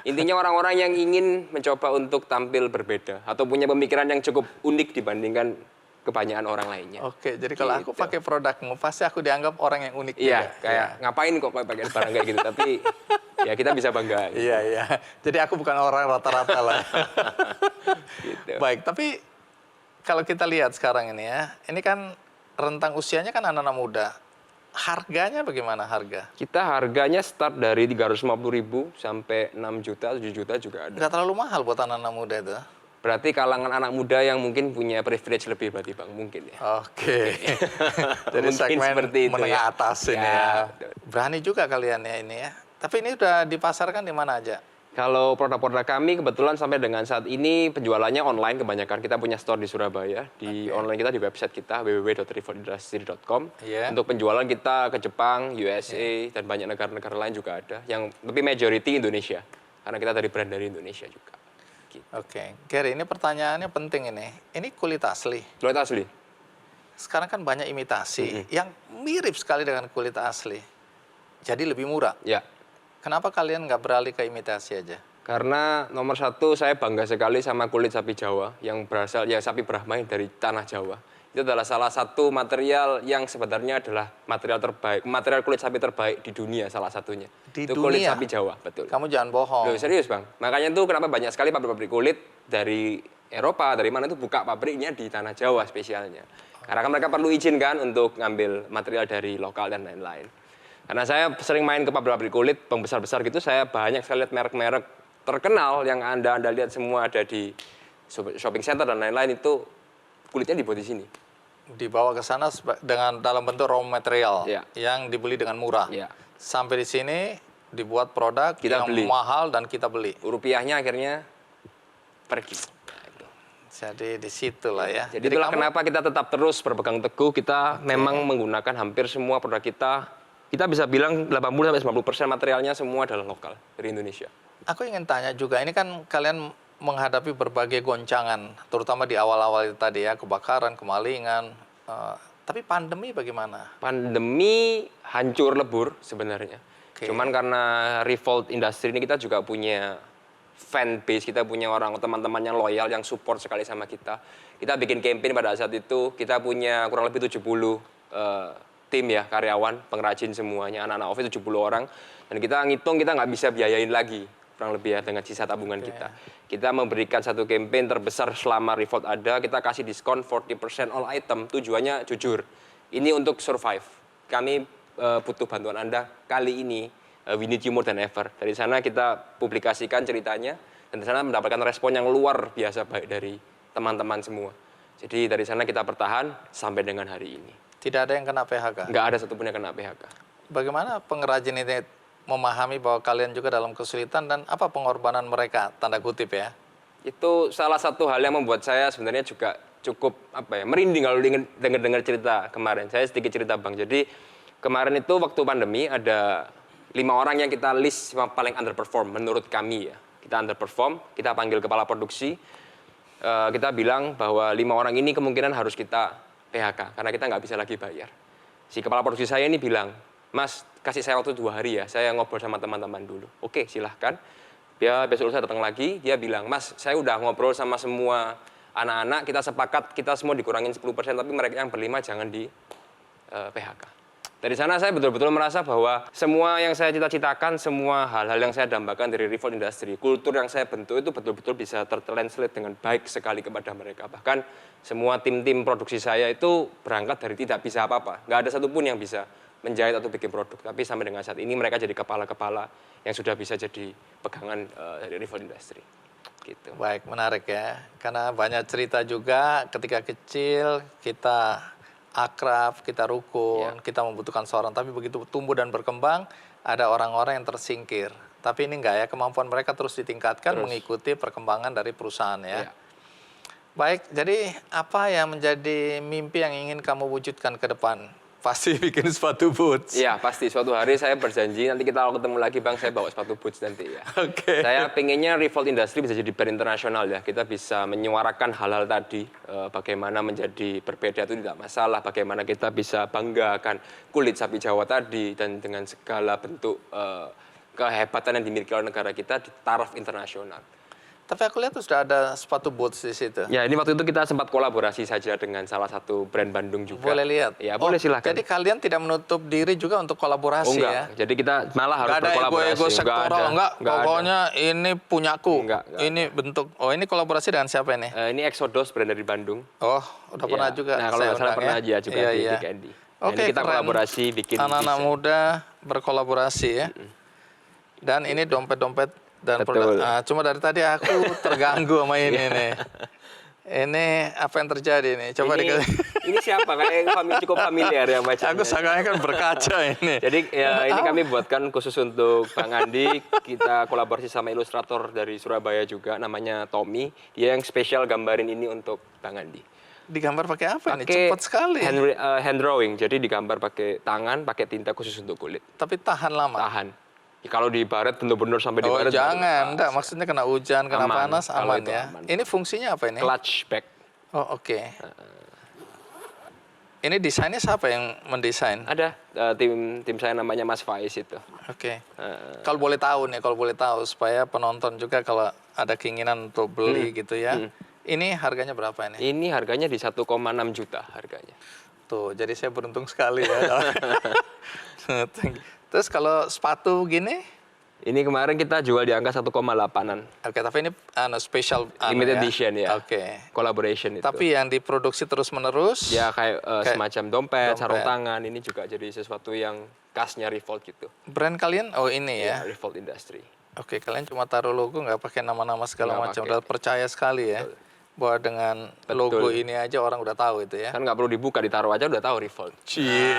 Intinya orang-orang yang ingin mencoba untuk tampil berbeda atau punya pemikiran yang cukup unik dibandingkan kebanyakan orang lainnya. Oke, jadi kalau aku Gitu. pakai produkmu, pasti aku dianggap orang yang unik Iya, juga. kayak ngapain kok pakai barang kayak gitu, tapi ya kita bisa bangga. Gitu. Iya, iya. Jadi aku bukan orang rata-rata lah. Gitu. Baik, tapi kalau kita lihat sekarang ini ya, ini kan rentang usianya kan anak-anak muda. Harganya bagaimana harga? Kita harganya start dari 350.000 sampai 6 juta, 7 juta juga ada. Nggak terlalu mahal buat anak-anak muda itu. Berarti kalangan anak muda yang mungkin punya privilege lebih berarti Bang, mungkin ya. Oke. Jadi Mungkin segmen seperti itu menengah ya. atas ini Ya, ya. betul. Berani juga kalian ya ini ya. Tapi ini udah dipasarkan di mana aja? Kalau produk-produk kami kebetulan sampai dengan saat ini penjualannya online kebanyakan. Kita punya store di Surabaya, di online kita, di website kita www.revoltindustry.com. Iya. Untuk penjualan kita ke Jepang, USA, dan banyak negara-negara lain juga ada. Yang lebih majority Indonesia, karena kita dari brand dari Indonesia juga. Gitu. Oke. Gary, ini pertanyaannya penting ini. Ini kulit asli. Kulit asli. Sekarang kan banyak imitasi yang mirip sekali dengan kulit asli. Jadi lebih murah. Ya. Kenapa kalian nggak beralih ke imitasi aja? Karena nomor satu saya bangga sekali sama kulit sapi Jawa yang berasal ya sapi Brahma yang dari tanah Jawa. Itu adalah salah satu material yang sebenarnya adalah material terbaik, material kulit sapi terbaik di dunia salah satunya. Di itu dunia? kulit sapi Jawa, betul. Kamu jangan bohong. Loh, serius Bang. Makanya itu kenapa banyak sekali pabrik-pabrik kulit dari Eropa, dari mana itu buka pabriknya di tanah Jawa spesialnya. Karena kan mereka perlu izin kan untuk ngambil material dari lokal dan lain-lain. Karena saya sering main ke pabrik-pabrik kulit, bank besar-besar gitu, saya banyak sekali lihat merek-merek terkenal yang Anda lihat semua ada di shopping center dan lain-lain itu kulitnya dibuat di sini. Dibawa ke sana dengan dalam bentuk raw material Iya. yang dibeli dengan murah. Iya. Sampai di sini dibuat produk Kita yang beli. mahal dan kita beli. Rupiahnya akhirnya pergi. Nah, itu. Jadi di situlah ya. Jadi itulah kamu- kenapa kita tetap terus berpegang teguh, kita memang menggunakan hampir semua produk kita. Kita bisa bilang 80-90% materialnya semua adalah lokal dari Indonesia. Aku ingin tanya juga, ini kan kalian menghadapi berbagai goncangan, terutama di awal-awal itu tadi ya, kebakaran, kemalingan. Tapi pandemi bagaimana? Pandemi hancur lebur sebenarnya. Oke. Cuman karena Revolt Industry ini kita juga punya fan base, kita punya orang teman-teman yang loyal, yang support sekali sama kita. Kita bikin campaign pada saat itu, kita punya kurang lebih 70 tim ya, karyawan, pengrajin semuanya, anak-anak office 70 orang. Dan kita ngitung kita nggak bisa biayain lagi, kurang lebih ya, dengan sisa tabungan kita. Kita memberikan satu campaign terbesar selama Revolt ada, kita kasih diskon 40% all item, tujuannya jujur. Ini untuk survive. Kami butuh bantuan Anda kali ini, we need you more than ever. Dari sana kita publikasikan ceritanya, dan dari sana mendapatkan respon yang luar biasa baik dari teman-teman semua. Jadi dari sana kita bertahan sampai dengan hari ini. Tidak ada yang kena PHK? Nggak ada satupun yang kena PHK. Bagaimana pengrajin ini memahami bahwa kalian juga dalam kesulitan dan apa pengorbanan mereka, tanda kutip ya? Itu salah satu hal yang membuat saya sebenarnya juga cukup merinding kalau dengar cerita kemarin. Saya sedikit cerita Bang. Jadi kemarin itu waktu pandemi ada 5 orang yang kita list yang paling underperform menurut kami ya. Kita underperform, kita panggil kepala produksi, kita bilang bahwa 5 orang ini kemungkinan harus kita PHK karena kita nggak bisa lagi bayar. Si kepala produksi saya ini bilang, Mas, kasih saya waktu 2 hari ya, saya ngobrol sama teman-teman dulu. Oke, silahkan. Dia besok lusa datang lagi, dia bilang, Mas, saya udah ngobrol sama semua anak-anak, kita sepakat, kita semua dikurangin 10%, tapi mereka yang berlima jangan di PHK. Dari sana saya betul-betul merasa bahwa semua yang saya cita-citakan, semua hal-hal yang saya dambakan dari Revolt Industry, kultur yang saya bentuk itu betul-betul bisa tertranslate dengan baik sekali kepada mereka. Bahkan semua tim-tim produksi saya itu berangkat dari tidak bisa apa-apa. Nggak ada satupun yang bisa menjahit atau bikin produk. Tapi sampai dengan saat ini mereka jadi kepala-kepala yang sudah bisa jadi pegangan dari Revolt Industry. Gitu. Baik, menarik ya. Karena banyak cerita juga ketika kecil kita akrab, kita rukun, kita membutuhkan seorang. Tapi begitu tumbuh dan berkembang, ada orang-orang yang tersingkir. Tapi ini enggak ya, kemampuan mereka terus ditingkatkan mengikuti perkembangan dari perusahaan ya. Baik, jadi apa yang menjadi mimpi yang ingin kamu wujudkan ke depan? Pasti bikin sepatu boots. Iya, pasti. Suatu hari saya berjanji, nanti kita kalau ketemu lagi Bang, saya bawa sepatu boots nanti ya. Oke. Saya pengennya Revolt Industry bisa jadi brand internasional ya. Kita bisa menyuarakan hal-hal tadi, bagaimana menjadi berbeda itu tidak masalah, bagaimana kita bisa banggakan kulit sapi Jawa tadi, dan dengan segala bentuk kehebatan yang dimiliki oleh negara kita di taraf internasional. Tapi aku lihat tuh sudah ada sepatu boots di situ. Ya, ini waktu itu kita sempat kolaborasi saja dengan salah satu brand Bandung juga. Boleh lihat? Ya, boleh silakan. Jadi kalian tidak menutup diri juga untuk kolaborasi enggak. ya? Jadi kita malah harus berkolaborasi. Ego sektoral, enggak. Pokoknya ini punyaku. Enggak. Ini bentuk. Oh, ini kolaborasi dengan siapa ini? Ini Exodus, brand dari Bandung. Oh, udah pernah juga. Nah, kalau nggak salah pernah aja juga di Iya. Candy. Oke, Ini kita keren. kolaborasi bikin anak-anak desain. muda berkolaborasi ya. Dan ini dompet-dompet dan Betul. produk. Nah, cuma dari tadi aku terganggu sama ini nih. Ini apa yang terjadi nih? Coba Ini siapa? Kayak cukup familiar ya bacanya. Aku sekarang kan berkaca ini. Jadi ya ini kami buatkan khusus untuk Bang Andi. Kita kolaborasi sama ilustrator dari Surabaya juga, namanya Tommy. Dia yang spesial gambarin ini untuk Bang Andi. Digambar pakai apa ini? Pakai Cepat sekali. hand drawing. Jadi digambar pakai tangan, pakai tinta khusus untuk kulit. Tapi tahan lama. Tahan. Kalau di barat benar-benar sampai di Oh barat. jangan, enggak. Maksudnya kena hujan, kena Aman. panas, Kalau aman itu ya. aman. Ini fungsinya apa ini? Clutch bag. Oh oke. Ini desainnya siapa yang mendesain? Ada tim saya namanya Mas Faiz itu. Oke. Kalau boleh tahu nih, kalau boleh tahu supaya penonton juga kalau ada keinginan untuk beli gitu ya. Ini harganya berapa ini? Ini harganya di 1,6 juta harganya. Tuh, jadi saya beruntung sekali ya. Terus kalau sepatu gini? Ini kemarin kita jual di angka 1,8-an. Oke, tapi ini special Limited edition ya. Oke. Collaboration itu. Tapi yang diproduksi terus-menerus? Ya kayak semacam dompet, sarung dompet. tangan. Ini juga jadi sesuatu yang khasnya Revolt gitu. Brand kalian? Oh ini ya? Ya, Revolt Industry. Oke, kalian cuma taruh logo, nggak pakai nama-nama segala Nggak macam. pakai. Udah percaya sekali ya? Betul. Bahwa dengan Betul. logo ini aja orang udah tahu itu ya? Kan nggak perlu dibuka, ditaruh aja udah tahu Revolt. Cie.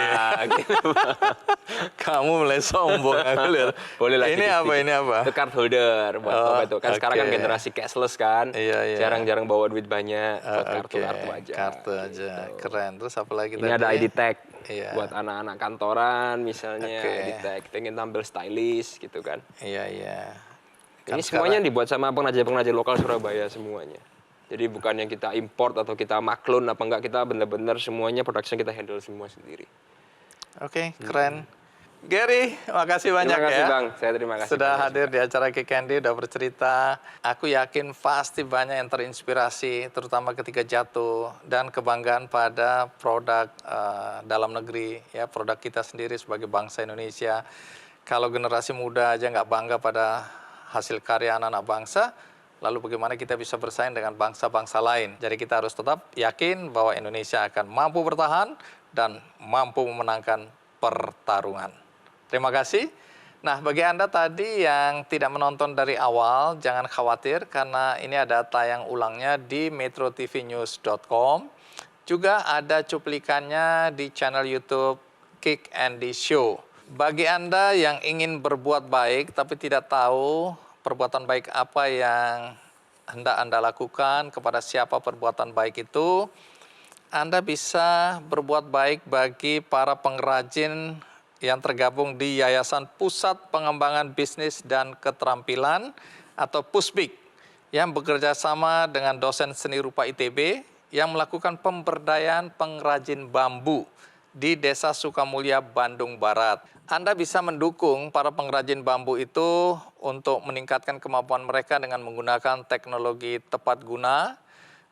Gitu. Kamu mulai sombong aku lihat. Boleh lah. Ini apa? Ini apa? Itu card holder buat Oh, dompet tuh. Kan sekarang kan oke. generasi cashless kan. Iya, iya. Jarang-jarang bawa duit banyak. Buat Oke, kartu-kartu aja. kartu aja. Gitu. Keren. Terus apa lagi Ini ada ID tag. Iya. Buat anak-anak kantoran misalnya Oke. ID tag. Pengen tampil stylish gitu kan. Iya, iya. Ini Kan semuanya sekarang- dibuat sama pengrajin-pengrajin lokal Surabaya semuanya. Jadi bukan yang kita import atau kita maklun apa enggak, kita benar-benar semuanya production kita handle semua sendiri. Oke, keren. Gary, makasih banyak Terima kasih ya. Bang, saya terima kasih. Sudah banyak hadir juga. di acara Kick Candy, udah bercerita. Aku yakin pasti banyak yang terinspirasi, terutama ketika jatuh, dan kebanggaan pada produk dalam negeri, ya produk kita sendiri sebagai bangsa Indonesia. Kalau generasi muda aja nggak bangga pada hasil karya anak-anak bangsa, lalu bagaimana kita bisa bersaing dengan bangsa-bangsa lain. Jadi kita harus tetap yakin bahwa Indonesia akan mampu bertahan dan mampu memenangkan pertarungan. Terima kasih. Nah, bagi Anda tadi yang tidak menonton dari awal, jangan khawatir karena ini ada tayang ulangnya di metrotvnews.com. Juga ada cuplikannya di channel YouTube Kick Andy Show. Bagi Anda yang ingin berbuat baik tapi tidak tahu perbuatan baik apa yang hendak Anda lakukan, kepada siapa perbuatan baik itu, Anda bisa berbuat baik bagi para pengrajin yang tergabung di Yayasan Pusat Pengembangan Bisnis dan Keterampilan atau Pusbik yang bekerja sama dengan dosen seni rupa ITB yang melakukan pemberdayaan pengrajin bambu di Desa Sukamulya, Bandung Barat. Anda bisa mendukung para pengrajin bambu itu untuk meningkatkan kemampuan mereka dengan menggunakan teknologi tepat guna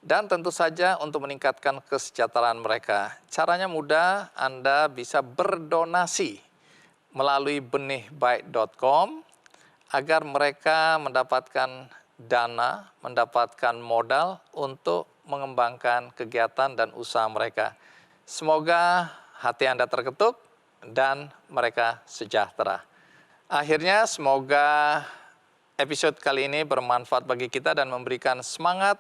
dan tentu saja untuk meningkatkan kesejahteraan mereka. Caranya mudah, Anda bisa berdonasi melalui benihbaik.com agar mereka mendapatkan dana, mendapatkan modal untuk mengembangkan kegiatan dan usaha mereka. Semoga hati Anda terketuk dan mereka sejahtera. Akhirnya semoga episode kali ini bermanfaat bagi kita dan memberikan semangat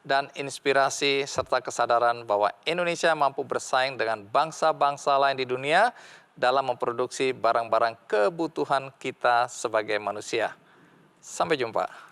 dan inspirasi serta kesadaran bahwa Indonesia mampu bersaing dengan bangsa-bangsa lain di dunia dalam memproduksi barang-barang kebutuhan kita sebagai manusia. Sampai jumpa.